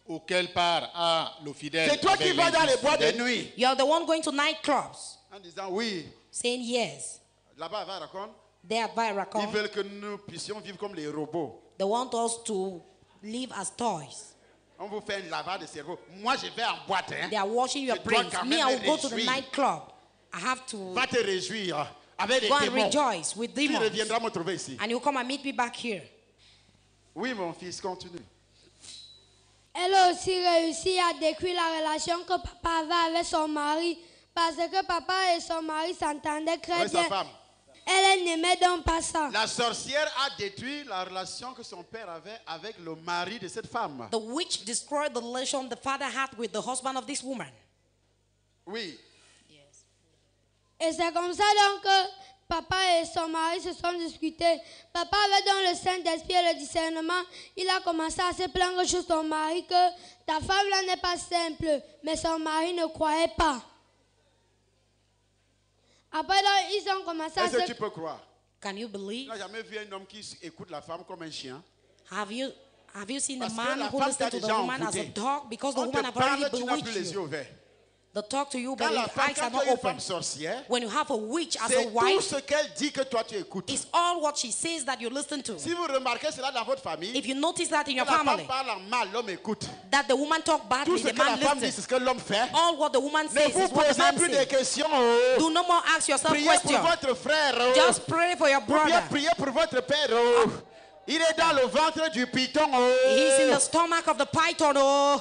[SPEAKER 4] Auquel part a le fidèle
[SPEAKER 2] C'est toi qui
[SPEAKER 4] avec
[SPEAKER 2] vas dans les
[SPEAKER 4] l'injuste
[SPEAKER 2] boîtes de
[SPEAKER 4] fidèle?
[SPEAKER 2] nuit
[SPEAKER 3] You are the one going to nightclubs,
[SPEAKER 2] en disant oui,
[SPEAKER 3] saying yes.
[SPEAKER 2] là-bas à Varacon,
[SPEAKER 3] They are by
[SPEAKER 2] ils
[SPEAKER 3] Racon.
[SPEAKER 2] veulent que nous puissions vivre comme les robots.
[SPEAKER 3] They want us to live as toys.
[SPEAKER 2] On vous fait un lavage de cerveau. Moi, je vais en boîte. Hein.
[SPEAKER 3] They are washing your
[SPEAKER 2] Je dois
[SPEAKER 3] brains.
[SPEAKER 2] quand
[SPEAKER 3] Me,
[SPEAKER 2] même
[SPEAKER 3] I will go to the
[SPEAKER 2] réjouir.
[SPEAKER 3] nightclub. I have to
[SPEAKER 2] Va te réjouir avec les
[SPEAKER 3] go and
[SPEAKER 2] démons.
[SPEAKER 3] rejoice with
[SPEAKER 2] Tu
[SPEAKER 3] demons.
[SPEAKER 2] reviendras me trouver ici.
[SPEAKER 3] And you come and meet me back here.
[SPEAKER 2] Oui, mon fils, continue.
[SPEAKER 1] Elle a aussi réussi à décrire la relation que papa avait avec son mari parce que papa et son mari s'entendaient très
[SPEAKER 2] Avec sa
[SPEAKER 1] bien.
[SPEAKER 2] femme.
[SPEAKER 1] Elle n'aimait donc pas ça.
[SPEAKER 2] La sorcière a détruit la relation que son père avait avec le mari de cette femme.
[SPEAKER 3] The witch destroyed the relation the father had with the husband of this woman.
[SPEAKER 2] Oui.
[SPEAKER 1] Et c'est comme ça donc que papa et son mari se sont disputés. Papa avait donc le Saint-Esprit et le discernement. Il a commencé à se plaindre chez son mari que ta femme là n'est pas simple. Mais son mari ne croyait pas. Après donc, ils ont commencé à
[SPEAKER 2] Est-ce que
[SPEAKER 1] se...
[SPEAKER 2] tu peux croire?
[SPEAKER 3] Can you
[SPEAKER 2] Tu
[SPEAKER 3] believe?
[SPEAKER 2] n'as jamais vu un homme qui écoute la femme comme un chien?
[SPEAKER 3] Have you seen a
[SPEAKER 2] Parce que
[SPEAKER 3] man
[SPEAKER 2] la
[SPEAKER 3] who
[SPEAKER 2] femme
[SPEAKER 3] listens
[SPEAKER 2] t'a
[SPEAKER 3] to the
[SPEAKER 2] déjà
[SPEAKER 3] woman as a
[SPEAKER 2] envoûté.
[SPEAKER 3] dog because the
[SPEAKER 2] On te
[SPEAKER 3] woman have
[SPEAKER 2] parle,
[SPEAKER 3] already
[SPEAKER 2] tu n'as plus
[SPEAKER 3] bewitched
[SPEAKER 2] les yeux
[SPEAKER 3] you?
[SPEAKER 2] ouverts.
[SPEAKER 3] They talk to you,
[SPEAKER 2] Quand
[SPEAKER 3] but
[SPEAKER 2] la
[SPEAKER 3] your
[SPEAKER 2] femme,
[SPEAKER 3] eyes are
[SPEAKER 2] quand
[SPEAKER 3] not
[SPEAKER 2] tu as une femme
[SPEAKER 3] open.
[SPEAKER 2] sorcière,
[SPEAKER 3] When you have a witch as a
[SPEAKER 2] c'est tout
[SPEAKER 3] wife,
[SPEAKER 2] ce qu'elle dit que toi tu écoutes.
[SPEAKER 3] it's all what she says that you listen to.
[SPEAKER 2] Si vous remarquez cela dans votre famille,
[SPEAKER 3] If you notice that in your
[SPEAKER 2] quand la
[SPEAKER 3] family,
[SPEAKER 2] femme parle en mal, l'homme écoute.
[SPEAKER 3] that the woman talk
[SPEAKER 2] Tout
[SPEAKER 3] badly,
[SPEAKER 2] ce
[SPEAKER 3] the
[SPEAKER 2] que la
[SPEAKER 3] man
[SPEAKER 2] femme dit, c'est
[SPEAKER 3] listens.
[SPEAKER 2] ce que l'homme fait.
[SPEAKER 3] All what the woman
[SPEAKER 2] Ne
[SPEAKER 3] says
[SPEAKER 2] vous
[SPEAKER 3] is what the
[SPEAKER 2] posez
[SPEAKER 3] man
[SPEAKER 2] plus de
[SPEAKER 3] says.
[SPEAKER 2] questions. Oh.
[SPEAKER 3] Do no more ask yourself
[SPEAKER 2] Priez pour
[SPEAKER 3] questions.
[SPEAKER 2] votre frère. Oh.
[SPEAKER 3] Just pray for your
[SPEAKER 2] Ou bien
[SPEAKER 3] brother.
[SPEAKER 2] priez pour votre père. Oh. Il est dans le ventre du python. Oh.
[SPEAKER 3] He's in the stomach of the python. Oh,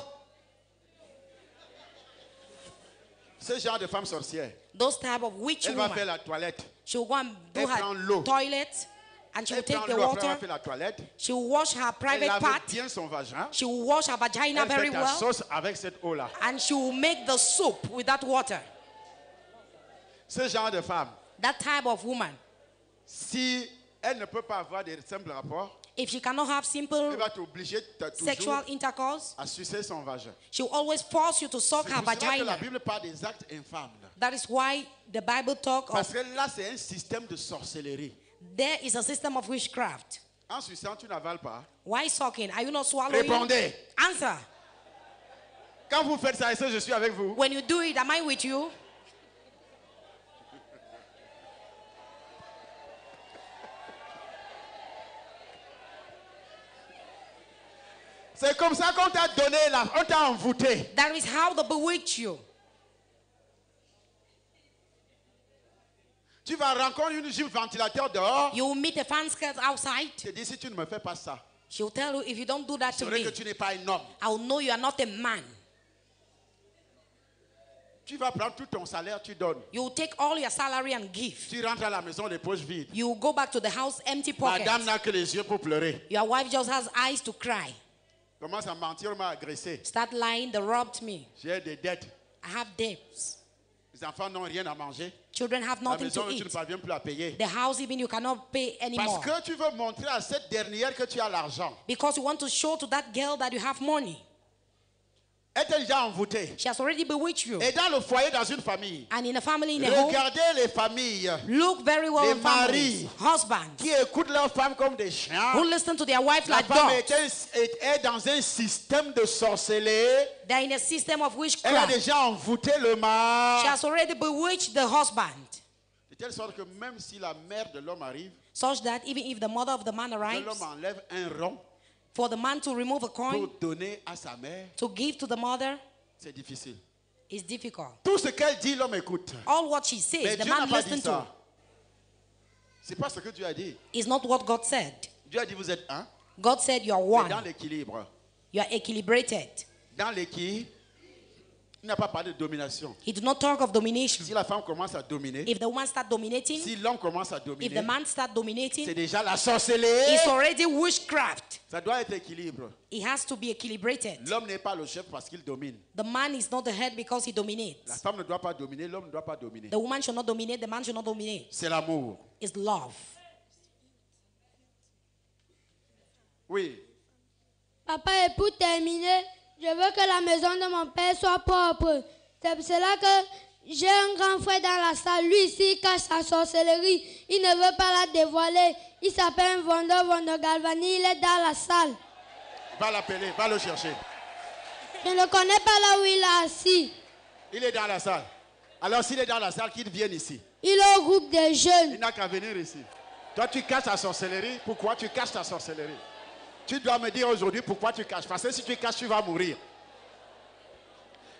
[SPEAKER 2] Ce genre de femme sorcière,
[SPEAKER 3] those type of witch
[SPEAKER 2] elle va faire
[SPEAKER 3] woman.
[SPEAKER 2] la toilette.
[SPEAKER 3] She will go and do
[SPEAKER 2] Elle prend l'eau.
[SPEAKER 3] her toilet, and she will
[SPEAKER 2] Elle
[SPEAKER 3] take
[SPEAKER 2] prend
[SPEAKER 3] the
[SPEAKER 2] l'eau, après elle va
[SPEAKER 3] water.
[SPEAKER 2] faire la toilette.
[SPEAKER 3] She will wash her
[SPEAKER 2] Elle
[SPEAKER 3] private
[SPEAKER 2] lave
[SPEAKER 3] part.
[SPEAKER 2] bien son vagin.
[SPEAKER 3] She will wash her vagina
[SPEAKER 2] Elle
[SPEAKER 3] very
[SPEAKER 2] fait ta
[SPEAKER 3] well,
[SPEAKER 2] sauce avec cette eau-là.
[SPEAKER 3] and she will make the soup with that water.
[SPEAKER 2] Ce genre de femme,
[SPEAKER 3] that type of woman,
[SPEAKER 2] si elle ne peut pas avoir des simples rapports,
[SPEAKER 3] if she cannot have
[SPEAKER 2] elle
[SPEAKER 3] simple
[SPEAKER 2] va t'obliger
[SPEAKER 3] sexual
[SPEAKER 2] toujours
[SPEAKER 3] intercourse,
[SPEAKER 2] à sucer son vagin.
[SPEAKER 3] she will always force you to suck
[SPEAKER 2] C'est
[SPEAKER 3] her
[SPEAKER 2] pour cela que la
[SPEAKER 3] vagina.
[SPEAKER 2] Bible parle des actes infâmes.
[SPEAKER 3] That is why the Bible talk
[SPEAKER 2] Parce
[SPEAKER 3] of
[SPEAKER 2] que là, c'est un système de sorcellerie.
[SPEAKER 3] there is a system of witchcraft.
[SPEAKER 2] En suçant, tu n'avales pas.
[SPEAKER 3] Why sucking? Are you not swallowing?
[SPEAKER 2] Répondez.
[SPEAKER 3] Answer.
[SPEAKER 2] Quand vous faites ça, est-ce que je suis avec vous?
[SPEAKER 3] When you do it, am I with you?
[SPEAKER 2] C'est comme ça qu'on t'a donné, on t'a envoûté.
[SPEAKER 3] That is how they bewitch you.
[SPEAKER 2] Tu vas rencontrer une jupe ventilateur dehors.
[SPEAKER 3] You will meet a fan skirt outside.
[SPEAKER 2] Tu te dis, si tu ne me fais pas ça,
[SPEAKER 3] She will tell you, if you don't do that
[SPEAKER 2] c'est
[SPEAKER 3] to
[SPEAKER 2] vrai
[SPEAKER 3] me,
[SPEAKER 2] que tu n'es pas un homme.
[SPEAKER 3] I will know you are not a man.
[SPEAKER 2] Tu vas prendre tout ton salaire, tu donnes.
[SPEAKER 3] You will take all your salary and give.
[SPEAKER 2] Tu rentres à la maison les poches vides.
[SPEAKER 3] You will go back to the house empty pockets.
[SPEAKER 2] Madame n'a que les yeux pour pleurer.
[SPEAKER 3] Your wife just has eyes to cry.
[SPEAKER 2] Commence à mentir, on m'a agressé.
[SPEAKER 3] Start lying, they robbed me.
[SPEAKER 2] J'ai des dettes.
[SPEAKER 3] I have debts.
[SPEAKER 2] Les enfants n'ont rien à manger.
[SPEAKER 3] Children have
[SPEAKER 2] La
[SPEAKER 3] nothing
[SPEAKER 2] maison,
[SPEAKER 3] to
[SPEAKER 2] tu ne
[SPEAKER 3] eat.
[SPEAKER 2] parviens plus à payer.
[SPEAKER 3] The house even you cannot pay
[SPEAKER 2] Parce
[SPEAKER 3] anymore.
[SPEAKER 2] que tu veux montrer à cette dernière que tu as l'argent.
[SPEAKER 3] Because you want to show to that girl that you have money.
[SPEAKER 2] Elle t'a déjà envoûté.
[SPEAKER 3] She has already bewitched you.
[SPEAKER 2] Et dans le foyer, dans une famille,
[SPEAKER 3] And in a family, in a home,
[SPEAKER 2] regardez les familles
[SPEAKER 3] look very well
[SPEAKER 2] Les
[SPEAKER 3] in families.
[SPEAKER 2] maris.
[SPEAKER 3] Husbands
[SPEAKER 2] qui écoutent leurs femmes comme des chiens.
[SPEAKER 3] who listen to their wives
[SPEAKER 2] La
[SPEAKER 3] like
[SPEAKER 2] femme
[SPEAKER 3] dogs.
[SPEAKER 2] est dans un système de sorcellerie.
[SPEAKER 3] They're in a system of
[SPEAKER 2] Elle a
[SPEAKER 3] witchcraft.
[SPEAKER 2] déjà envoûté le
[SPEAKER 3] She
[SPEAKER 2] mari.
[SPEAKER 3] has already bewitched the husband.
[SPEAKER 2] De telle sorte que même si la mère de l'homme arrive,
[SPEAKER 3] Such that even if the mother of the man
[SPEAKER 2] que
[SPEAKER 3] arrives,
[SPEAKER 2] l'homme enlève un rond
[SPEAKER 3] for the man to remove a
[SPEAKER 2] pour
[SPEAKER 3] coin
[SPEAKER 2] donner à sa mère,
[SPEAKER 3] to give to the mother
[SPEAKER 2] c'est difficile.
[SPEAKER 3] is difficult.
[SPEAKER 2] Tout ce qu'elle dit, l'homme écoute.
[SPEAKER 3] All what she says,
[SPEAKER 2] Mais
[SPEAKER 3] the
[SPEAKER 2] Dieu n'a
[SPEAKER 3] man
[SPEAKER 2] pas dit
[SPEAKER 3] listens to.
[SPEAKER 2] ça. C'est pas ce que Dieu a dit.
[SPEAKER 3] Is not what God said.
[SPEAKER 2] Dieu a dit vous êtes un.
[SPEAKER 3] God said you are
[SPEAKER 2] Mais dans
[SPEAKER 3] one.
[SPEAKER 2] l'équilibre.
[SPEAKER 3] You are equilibrated.
[SPEAKER 2] Dans l'équilibre, il n'a pas parlé de domination.
[SPEAKER 3] He did not talk of domination.
[SPEAKER 2] Si la femme commence à dominer,
[SPEAKER 3] If the woman start dominating,
[SPEAKER 2] si l'homme commence à
[SPEAKER 3] if the
[SPEAKER 2] dominer,
[SPEAKER 3] man start
[SPEAKER 2] c'est
[SPEAKER 3] dominating,
[SPEAKER 2] déjà la sorcellerie.
[SPEAKER 3] it's already witchcraft.
[SPEAKER 2] Ça doit être équilibre.
[SPEAKER 3] It has to be equilibrated.
[SPEAKER 2] L'homme n'est pas le chef parce qu'il domine.
[SPEAKER 3] The man is not the head because he
[SPEAKER 2] La
[SPEAKER 3] dominates.
[SPEAKER 2] femme ne doit pas dominer, l'homme ne doit pas dominer.
[SPEAKER 3] The woman should not dominate, the man should not dominate.
[SPEAKER 2] C'est l'amour.
[SPEAKER 3] It's love.
[SPEAKER 2] Oui.
[SPEAKER 1] Papa, et pour terminer, je veux que la maison de mon père soit propre. C'est pour cela que j'ai un grand frère dans la salle. Lui ici, il cache sa sorcellerie. Il ne veut pas la dévoiler. Il s'appelle Vondo Galvani. Il est dans la salle.
[SPEAKER 2] Va l'appeler, va le chercher.
[SPEAKER 1] Je ne connais pas là où il est assis.
[SPEAKER 2] Il est dans la salle. Alors s'il est dans la salle, qu'il vienne ici.
[SPEAKER 1] Il est au groupe des jeunes.
[SPEAKER 2] Il n'a qu'à venir ici. Toi, tu caches ta sorcellerie. Pourquoi tu caches ta sorcellerie? Tu dois me dire aujourd'hui pourquoi tu caches. Parce que si tu caches, tu vas mourir.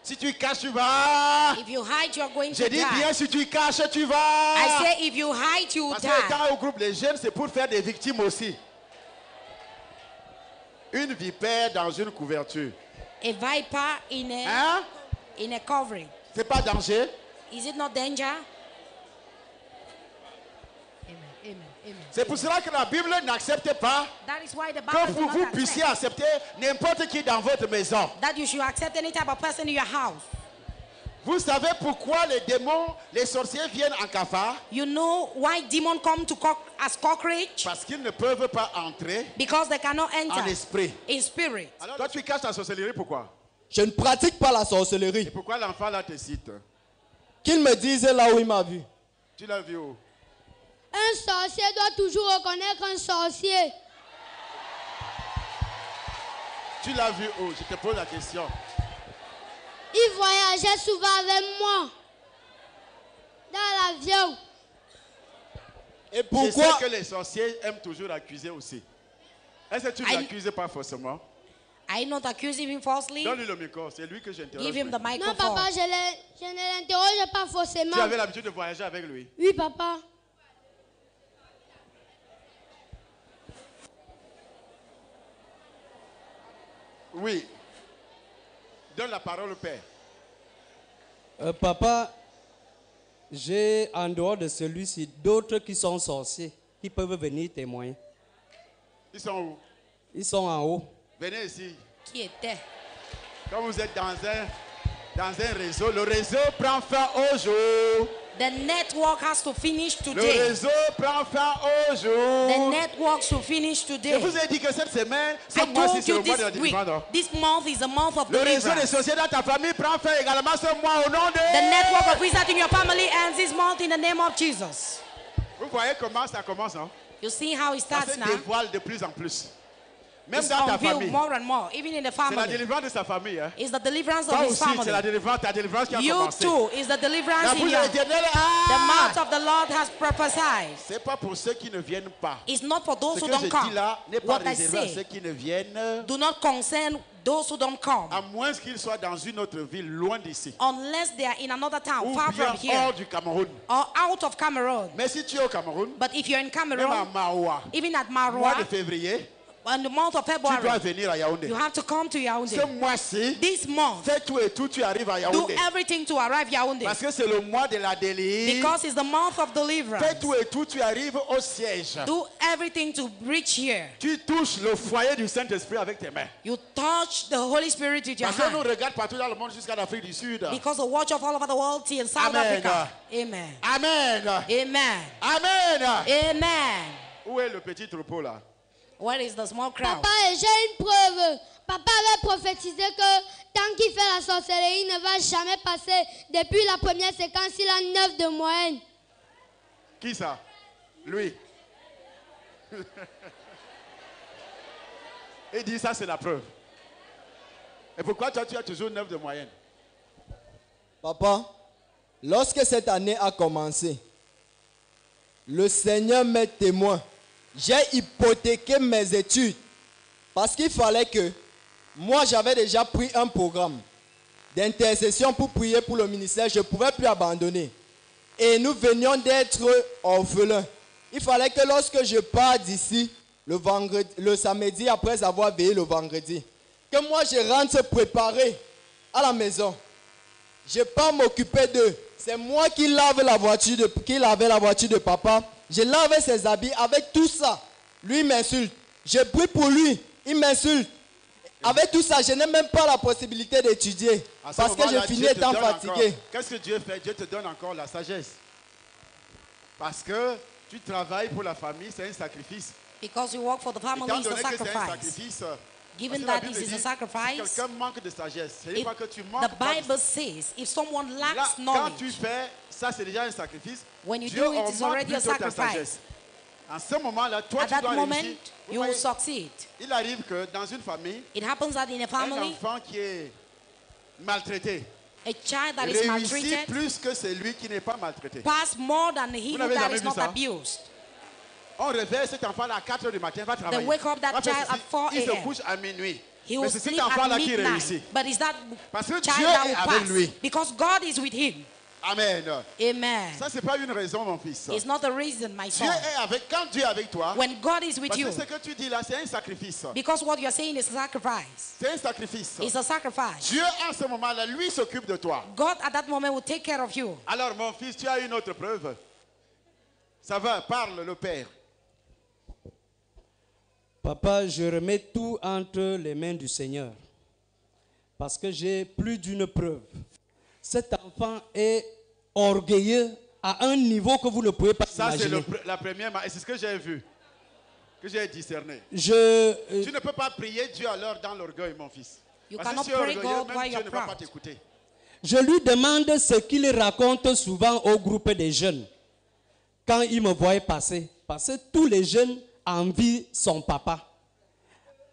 [SPEAKER 2] Si tu caches, tu vas.
[SPEAKER 3] If you hide, you're going
[SPEAKER 2] Je
[SPEAKER 3] to
[SPEAKER 2] dis
[SPEAKER 3] die.
[SPEAKER 2] bien, si tu caches, tu
[SPEAKER 3] I
[SPEAKER 2] vas.
[SPEAKER 3] say if you hide, you will
[SPEAKER 2] Parce que
[SPEAKER 3] die.
[SPEAKER 2] étant au groupe des jeunes, c'est pour faire des victimes aussi. Une vipère dans une couverture.
[SPEAKER 3] A viper
[SPEAKER 2] Hein?
[SPEAKER 3] in a covering.
[SPEAKER 2] C'est pas danger?
[SPEAKER 3] Is it not danger? Amen. Amen. Amen.
[SPEAKER 2] C'est pour cela que la Bible n'accepte pas
[SPEAKER 3] That is why the
[SPEAKER 2] que
[SPEAKER 3] Bible
[SPEAKER 2] vous,
[SPEAKER 3] does
[SPEAKER 2] vous
[SPEAKER 3] not
[SPEAKER 2] puissiez
[SPEAKER 3] accept
[SPEAKER 2] accepter n'importe qui dans votre maison.
[SPEAKER 3] that you should accept any type of person in your house.
[SPEAKER 2] Vous savez pourquoi les démons, les sorciers viennent en cafard?
[SPEAKER 3] You know why demons come to as cockroach?
[SPEAKER 2] Parce qu'ils ne peuvent pas entrer
[SPEAKER 3] Because they cannot
[SPEAKER 2] en
[SPEAKER 3] enter
[SPEAKER 2] esprit.
[SPEAKER 3] in spirit.
[SPEAKER 2] Alors toi tu caches ta sorcellerie, pourquoi?
[SPEAKER 5] Je ne pratique pas la
[SPEAKER 2] Et
[SPEAKER 5] sorcellerie.
[SPEAKER 2] pourquoi l'enfant là te cite?
[SPEAKER 5] Qu'il me dise là où il m'a vu.
[SPEAKER 2] Tu l'as vu où?
[SPEAKER 1] Un sorcier doit toujours reconnaître un sorcier.
[SPEAKER 2] Tu l'as vu où? Je te pose la question.
[SPEAKER 1] Il voyageait souvent avec moi dans l'avion.
[SPEAKER 5] Et
[SPEAKER 2] Je
[SPEAKER 5] pourquoi
[SPEAKER 2] sais que les sorciers aiment toujours accuser aussi. Est-ce que tu ne
[SPEAKER 3] I-
[SPEAKER 2] l'accuses pas forcément?
[SPEAKER 3] I not accusing him falsely.
[SPEAKER 2] Donne-lui le micro, c'est lui que j'interroge.
[SPEAKER 3] Give him the
[SPEAKER 1] Non,
[SPEAKER 3] microphone.
[SPEAKER 1] papa, je ne l'interroge pas forcément.
[SPEAKER 2] Tu avais l'habitude de voyager avec lui?
[SPEAKER 1] Oui, papa.
[SPEAKER 2] Oui. Donne la parole au Père.
[SPEAKER 5] Papa, j'ai en dehors de celui-ci d'autres qui sont sorciers, qui peuvent venir témoigner.
[SPEAKER 2] Ils sont où?
[SPEAKER 5] Ils sont en haut.
[SPEAKER 2] Venez ici.
[SPEAKER 3] Qui était?
[SPEAKER 2] Quand vous êtes dans un Dans un réseau, le réseau prend fin au jour.
[SPEAKER 3] The network has to finish
[SPEAKER 2] Le
[SPEAKER 3] today.
[SPEAKER 2] réseau prend fin au jour.
[SPEAKER 3] The network should finish
[SPEAKER 2] Je
[SPEAKER 3] today.
[SPEAKER 2] vous ai dit que cette semaine, ce
[SPEAKER 3] I
[SPEAKER 2] mois-ci,
[SPEAKER 3] told
[SPEAKER 2] c'est le
[SPEAKER 3] you
[SPEAKER 2] mois de la
[SPEAKER 3] this week,
[SPEAKER 2] délivrance.
[SPEAKER 3] this month is a month of
[SPEAKER 2] Le réseau des
[SPEAKER 3] deliverance.
[SPEAKER 2] sociétés dans ta famille prend fin également ce mois au nom de...
[SPEAKER 3] The network of research in your family ends this month in the name of Jesus.
[SPEAKER 2] Vous voyez comment ça commence, hein?
[SPEAKER 3] You see how it
[SPEAKER 2] Ça
[SPEAKER 3] starts
[SPEAKER 2] se
[SPEAKER 3] now?
[SPEAKER 2] dévoile de plus en plus. Même
[SPEAKER 3] It's
[SPEAKER 2] dans ta
[SPEAKER 3] unveiled
[SPEAKER 2] famille.
[SPEAKER 3] more and more, even in the
[SPEAKER 2] C'est la
[SPEAKER 3] family.
[SPEAKER 2] délivrance de sa famille. Hein?
[SPEAKER 3] It's the deliverance
[SPEAKER 2] Toi
[SPEAKER 3] of his
[SPEAKER 2] aussi, c'est la
[SPEAKER 3] family.
[SPEAKER 2] délivrance, ta délivrance qui a
[SPEAKER 3] You
[SPEAKER 2] commencé.
[SPEAKER 3] too is the deliverance
[SPEAKER 2] La
[SPEAKER 3] in
[SPEAKER 2] bouche de
[SPEAKER 3] your...
[SPEAKER 2] l'Éternel,
[SPEAKER 3] The mouth of the Lord has prophesied.
[SPEAKER 2] c'est pas pour ceux qui ne viennent pas.
[SPEAKER 3] It's not for those
[SPEAKER 2] Ce
[SPEAKER 3] who
[SPEAKER 2] que
[SPEAKER 3] don't
[SPEAKER 2] je dis
[SPEAKER 3] come.
[SPEAKER 2] là n'est pas
[SPEAKER 3] What I
[SPEAKER 2] réservé à ceux
[SPEAKER 3] say
[SPEAKER 2] qui ne viennent,
[SPEAKER 3] do not concern those who don't come,
[SPEAKER 2] à moins qu'ils soient dans une autre ville, loin d'ici.
[SPEAKER 3] unless they are in another town,
[SPEAKER 2] Ou
[SPEAKER 3] far
[SPEAKER 2] bien
[SPEAKER 3] from here,
[SPEAKER 2] hors du Cameroun.
[SPEAKER 3] or out of Cameroon.
[SPEAKER 2] Mais si tu es au Cameroun,
[SPEAKER 3] But if you're in
[SPEAKER 2] même à
[SPEAKER 3] Cameroon,
[SPEAKER 2] Maoua,
[SPEAKER 3] even at
[SPEAKER 2] mois
[SPEAKER 3] Marwa,
[SPEAKER 2] de février,
[SPEAKER 3] in the month of
[SPEAKER 2] tu dois
[SPEAKER 3] February,
[SPEAKER 2] venir à Yaoundé.
[SPEAKER 3] you have to come to
[SPEAKER 2] Ce
[SPEAKER 3] Yaoundé.
[SPEAKER 2] mois-ci,
[SPEAKER 3] This month,
[SPEAKER 2] fais tout et tout, tu arrives à
[SPEAKER 3] do
[SPEAKER 2] Yaoundé.
[SPEAKER 3] everything to arrive Yaoundé.
[SPEAKER 2] Parce que c'est le mois de la délivrance.
[SPEAKER 3] Because it's the month of
[SPEAKER 2] Fais
[SPEAKER 3] deliverance.
[SPEAKER 2] tout et tout, tu arrives au siège.
[SPEAKER 3] Do everything to reach here.
[SPEAKER 2] Tu touches le foyer du Saint-Esprit avec tes mains.
[SPEAKER 3] You touch the Holy Spirit with your
[SPEAKER 2] Parce qu'on nous
[SPEAKER 3] hand.
[SPEAKER 2] regarde partout dans le monde jusqu'à l'Afrique du Sud.
[SPEAKER 3] Because the watch of all over the world till South
[SPEAKER 2] Amen.
[SPEAKER 3] Africa. Amen.
[SPEAKER 2] Amen.
[SPEAKER 3] Amen.
[SPEAKER 2] Amen.
[SPEAKER 3] Amen.
[SPEAKER 2] Où est le petit troupeau là?
[SPEAKER 3] Where is the small crowd?
[SPEAKER 1] Papa, j'ai une preuve. Papa avait prophétisé que tant qu'il fait la sorcellerie, il ne va jamais passer. Depuis la première séquence, il a 9 de moyenne.
[SPEAKER 2] Qui ça? Lui. Il dit ça, c'est la preuve. Et pourquoi toi, tu as toujours 9 de moyenne?
[SPEAKER 6] Papa, lorsque cette année a commencé, le Seigneur m'est témoin. J'ai hypothéqué mes études parce qu'il fallait que moi j'avais déjà pris un programme d'intercession pour prier pour le ministère. Je ne pouvais plus abandonner. Et nous venions d'être orphelins. Il fallait que lorsque je pars d'ici le samedi après avoir veillé le vendredi, que moi je rentre préparé à la maison. Je ne vais pas m'occuper d'eux. C'est moi qui lave la voiture lavait la voiture de papa. Je lavais ses habits avec tout ça. Lui m'insulte. Je prie pour lui. Il m'insulte. Avec tout ça, je n'ai même pas la possibilité d'étudier. Parce que je finis étant fatigué.
[SPEAKER 2] Qu'est-ce que Dieu fait? Dieu te donne encore la sagesse. Parce que tu travailles pour la famille, c'est un sacrifice.
[SPEAKER 3] Because you work for the family,
[SPEAKER 2] Étant
[SPEAKER 3] it's a
[SPEAKER 2] donné que c'est un
[SPEAKER 3] sacrifice.
[SPEAKER 2] sacrifice,
[SPEAKER 3] Given
[SPEAKER 2] parce
[SPEAKER 3] that
[SPEAKER 2] que la
[SPEAKER 3] this
[SPEAKER 2] Bible
[SPEAKER 3] is a
[SPEAKER 2] dit,
[SPEAKER 3] sacrifice,
[SPEAKER 2] si quelqu'un manque de sagesse, c'est
[SPEAKER 3] if
[SPEAKER 2] pas que tu
[SPEAKER 3] the
[SPEAKER 2] manques pas de
[SPEAKER 3] Bible says, if someone
[SPEAKER 2] Là,
[SPEAKER 3] lacks
[SPEAKER 2] quand tu
[SPEAKER 3] knowledge,
[SPEAKER 2] fais, ça c'est déjà un sacrifice.
[SPEAKER 3] when you
[SPEAKER 2] Dieu
[SPEAKER 3] do it, it's
[SPEAKER 2] augmente
[SPEAKER 3] already a
[SPEAKER 2] plutôt ta
[SPEAKER 3] sacrifice.
[SPEAKER 2] sagesse. En ce moment-là, toi
[SPEAKER 3] At
[SPEAKER 2] tu
[SPEAKER 3] that
[SPEAKER 2] dois
[SPEAKER 3] moment,
[SPEAKER 2] réussir. Vous
[SPEAKER 3] you will
[SPEAKER 2] voyez,
[SPEAKER 3] succeed.
[SPEAKER 2] il arrive que dans une famille,
[SPEAKER 3] It happens that in a
[SPEAKER 2] un
[SPEAKER 3] family,
[SPEAKER 2] enfant qui est maltraité
[SPEAKER 3] a child that is
[SPEAKER 2] réussit
[SPEAKER 3] maltreated
[SPEAKER 2] plus que celui qui n'est pas maltraité.
[SPEAKER 3] pass more than he
[SPEAKER 2] Vous
[SPEAKER 3] who
[SPEAKER 2] n'avez
[SPEAKER 3] that
[SPEAKER 2] jamais
[SPEAKER 3] is
[SPEAKER 2] vu
[SPEAKER 3] not
[SPEAKER 2] ça?
[SPEAKER 3] abused.
[SPEAKER 2] On réveille cet enfant-là à 4 h du matin, va travailler.
[SPEAKER 3] wake up that
[SPEAKER 2] Va faire
[SPEAKER 3] child
[SPEAKER 2] ceci.
[SPEAKER 3] at 4
[SPEAKER 2] Il se
[SPEAKER 3] a.m.
[SPEAKER 2] couche à minuit.
[SPEAKER 3] He
[SPEAKER 2] Mais
[SPEAKER 3] will
[SPEAKER 2] c'est cet
[SPEAKER 3] sleep
[SPEAKER 2] enfant-là
[SPEAKER 3] at
[SPEAKER 2] qui
[SPEAKER 3] midnight.
[SPEAKER 2] réussit.
[SPEAKER 3] But is that
[SPEAKER 2] Parce que
[SPEAKER 3] child
[SPEAKER 2] Dieu
[SPEAKER 3] that
[SPEAKER 2] est
[SPEAKER 3] will
[SPEAKER 2] avec
[SPEAKER 3] pass?
[SPEAKER 2] lui.
[SPEAKER 3] Because God is with him.
[SPEAKER 2] Amen.
[SPEAKER 3] Amen.
[SPEAKER 2] Ça, c'est pas une raison, mon fils.
[SPEAKER 3] It's not the reason, my
[SPEAKER 2] Dieu
[SPEAKER 3] son.
[SPEAKER 2] est avec, quand Dieu est avec toi,
[SPEAKER 3] When God is with
[SPEAKER 2] parce
[SPEAKER 3] you,
[SPEAKER 2] que ce que tu dis là, c'est un sacrifice.
[SPEAKER 3] because what you're saying is a sacrifice.
[SPEAKER 2] C'est un sacrifice.
[SPEAKER 3] It's a sacrifice.
[SPEAKER 2] Dieu, en ce moment-là, lui s'occupe de toi.
[SPEAKER 3] God at that moment will take care of you.
[SPEAKER 2] Alors, mon fils, tu as une autre preuve. Ça va, parle le Père.
[SPEAKER 5] Papa, je remets tout entre les mains du Seigneur. Parce que j'ai plus d'une preuve. Cet enfant est orgueilleux à un niveau que vous ne pouvez pas
[SPEAKER 2] Ça, c'est
[SPEAKER 5] imaginer.
[SPEAKER 2] la première, et c'est ce que j'ai vu, que j'ai discerné. Tu
[SPEAKER 5] Je,
[SPEAKER 2] ne peux pas prier Dieu alors dans l'orgueil, mon fils.
[SPEAKER 3] You
[SPEAKER 2] Parce que
[SPEAKER 3] cannot
[SPEAKER 2] si tu es
[SPEAKER 3] pray
[SPEAKER 2] orgueilleux,
[SPEAKER 3] God
[SPEAKER 2] même
[SPEAKER 3] while
[SPEAKER 2] Dieu
[SPEAKER 3] you're
[SPEAKER 2] ne va pas
[SPEAKER 3] proud.
[SPEAKER 2] t'écouter.
[SPEAKER 5] je lui demande ce qu'il raconte souvent au groupe des jeunes. Quand il me voit passer. Parce que tous les jeunes envient son papa.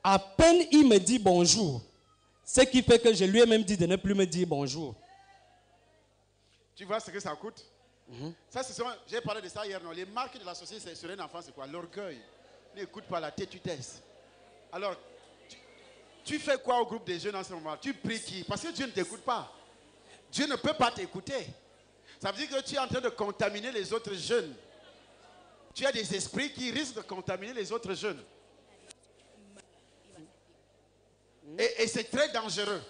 [SPEAKER 5] À peine il me dit bonjour. Ce qui fait que je lui ai même dit de ne plus me dire bonjour.
[SPEAKER 2] Tu vois ce que ça coûte? Ça, j'ai parlé de ça hier, non? Les marques de la société sur un enfant, c'est quoi? L'orgueil. N'écoute pas la têtutesse. Alors, tu fais quoi au groupe des jeunes en ce moment? Tu pries qui? Parce que Dieu ne t'écoute pas. Dieu ne peut pas t'écouter. Ça veut dire que tu es en train de contaminer les autres jeunes. Tu as des esprits qui risquent de contaminer les autres jeunes. Et c'est très dangereux.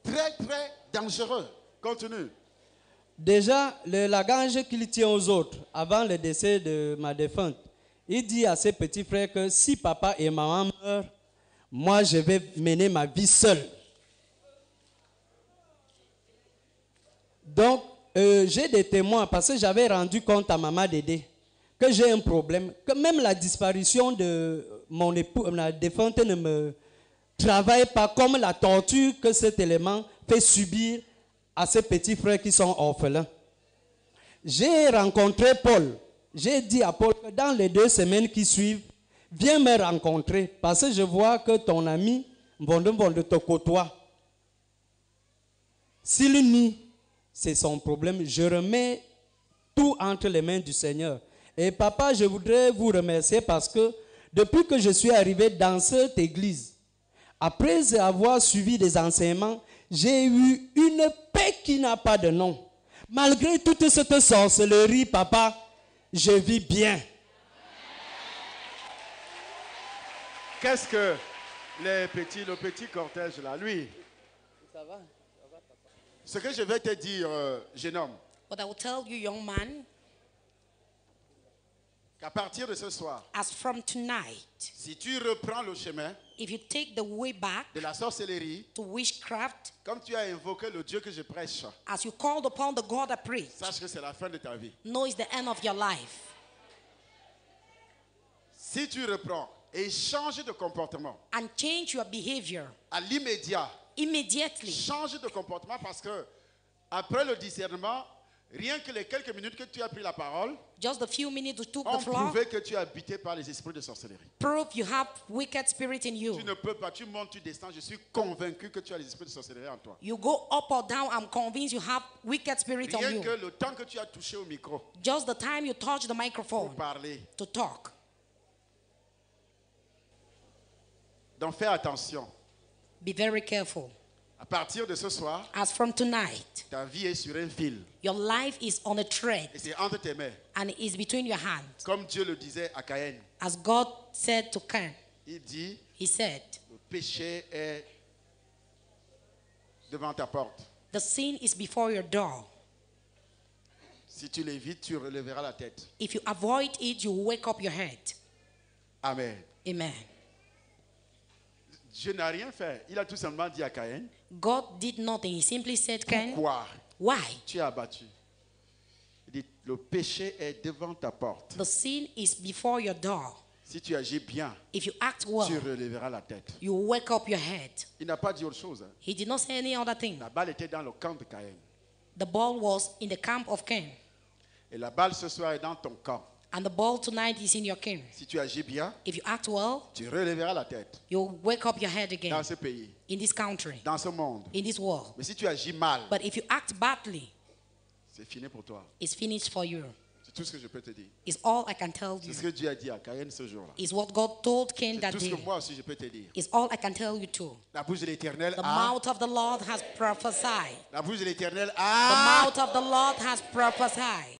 [SPEAKER 2] Très, très dangereux. Continue.
[SPEAKER 5] Déjà, le langage qu'il tient aux autres, avant le décès de ma défunte, il dit à ses petits frères que si papa et maman meurent, moi je vais mener ma vie seul. Donc, j'ai des témoins parce que j'avais rendu compte à Maman Dédé que j'ai un problème, que même la disparition de mon époux, la défunte, ne me travaille pas comme la torture que cet élément fait subir à ses petits frères qui sont orphelins. J'ai rencontré Paul. J'ai dit à Paul que dans les 2 semaines qui suivent, viens me rencontrer parce que je vois que ton ami Mbondo te côtoie. S'il nie, c'est son problème. Je remets tout entre les mains du Seigneur. Et papa, je voudrais vous remercier parce que depuis que je suis arrivé dans cette église, après avoir suivi des enseignements, j'ai eu une paix qui n'a pas de nom. Malgré toute cette sorcellerie, papa, je vis bien.
[SPEAKER 2] Qu'est-ce que le petit cortège là, lui?
[SPEAKER 5] Ça va, papa.
[SPEAKER 2] Ce que je vais te dire, jeune homme.
[SPEAKER 3] What I will tell you, young man,
[SPEAKER 2] qu'à partir de ce soir,
[SPEAKER 3] as from tonight,
[SPEAKER 2] si tu reprends le chemin
[SPEAKER 3] if you take the way back
[SPEAKER 2] de la sorcellerie,
[SPEAKER 3] to witchcraft,
[SPEAKER 2] comme tu as invoqué le Dieu que je prêche,
[SPEAKER 3] as you called upon the God I preach,
[SPEAKER 2] sache que c'est la fin de ta vie.
[SPEAKER 3] know it's the end of your life.
[SPEAKER 2] Si tu reprends et changes de comportement,
[SPEAKER 3] And change your behavior
[SPEAKER 2] à l'immédiat,
[SPEAKER 3] immediately.
[SPEAKER 2] change de comportement parce que après le discernement, rien que les quelques minutes que tu as pris la parole,
[SPEAKER 3] Just the few minutes you took
[SPEAKER 2] ont
[SPEAKER 3] the floor,
[SPEAKER 2] prouvé que tu es habité par les esprits de sorcellerie.
[SPEAKER 3] prove you have wicked spirit in you.
[SPEAKER 2] Tu ne peux pas, tu montes, tu descends, je suis convaincu que tu as les esprits de sorcellerie en toi.
[SPEAKER 3] You go up or down, I'm convinced you have wicked spirit on
[SPEAKER 2] Rien
[SPEAKER 3] you.
[SPEAKER 2] que le temps que tu as touché au micro
[SPEAKER 3] Just the time you touch the
[SPEAKER 2] pour
[SPEAKER 3] microphone
[SPEAKER 2] parler.
[SPEAKER 3] to talk.
[SPEAKER 2] Donc fais attention.
[SPEAKER 3] Be very careful.
[SPEAKER 2] À partir de ce soir,
[SPEAKER 3] As from tonight,
[SPEAKER 2] ta vie est sur un fil
[SPEAKER 3] your life is on a thread
[SPEAKER 2] et c'est entre tes mains.
[SPEAKER 3] and it is between your hands.
[SPEAKER 2] Comme Dieu le disait à Caïn,
[SPEAKER 3] As God said to Cain,
[SPEAKER 2] il dit,
[SPEAKER 3] he said,
[SPEAKER 2] le péché est devant ta porte.
[SPEAKER 3] the sin is before your door.
[SPEAKER 2] Si tu l'évites, tu relèveras la tête.
[SPEAKER 3] If you avoid it, you wake up your head.
[SPEAKER 2] Amen.
[SPEAKER 3] Amen.
[SPEAKER 2] Dieu n'a rien fait. Il a tout simplement dit à Caïn,
[SPEAKER 3] God did nothing. He simply said, Cain,
[SPEAKER 2] pourquoi
[SPEAKER 3] why?
[SPEAKER 2] tu es abattu? Il dit, le péché est devant ta porte.
[SPEAKER 3] The sin is before your door.
[SPEAKER 2] Si tu agis bien,
[SPEAKER 3] If you act well,
[SPEAKER 2] tu relèveras la tête.
[SPEAKER 3] you wake up your head.
[SPEAKER 2] Il n'a pas dit autre chose. Hein.
[SPEAKER 3] He did not say any other thing.
[SPEAKER 2] La balle était dans le camp de Caïn.
[SPEAKER 3] The ball was in the camp of Cain.
[SPEAKER 2] Et la balle ce soir est dans ton camp.
[SPEAKER 3] And the ball tonight is in your camp.
[SPEAKER 2] Si tu agis bien,
[SPEAKER 3] If you act well,
[SPEAKER 2] tu relèveras la tête
[SPEAKER 3] you'll wake up your head
[SPEAKER 2] dans
[SPEAKER 3] again
[SPEAKER 2] ce pays,
[SPEAKER 3] in this country,
[SPEAKER 2] dans ce monde.
[SPEAKER 3] in this world.
[SPEAKER 2] Mais si tu agis mal,
[SPEAKER 3] But if you act badly,
[SPEAKER 2] c'est fini pour toi.
[SPEAKER 3] it's finished for you.
[SPEAKER 2] C'est tout ce que je peux te dire.
[SPEAKER 3] It's all I can tell
[SPEAKER 2] C'est
[SPEAKER 3] you.
[SPEAKER 2] ce que Dieu a dit à Caïn ce jour-là.
[SPEAKER 3] It's what God told Cain
[SPEAKER 2] C'est
[SPEAKER 3] that
[SPEAKER 2] tout ce que
[SPEAKER 3] day.
[SPEAKER 2] moi aussi je peux te dire.
[SPEAKER 3] It's all I can tell you too.
[SPEAKER 2] La bouche de l'Éternel
[SPEAKER 3] The
[SPEAKER 2] a.
[SPEAKER 3] mouth of the Lord has prophesied.
[SPEAKER 2] La bouche de l'Éternel
[SPEAKER 3] The
[SPEAKER 2] a.
[SPEAKER 3] mouth of the Lord has prophesied.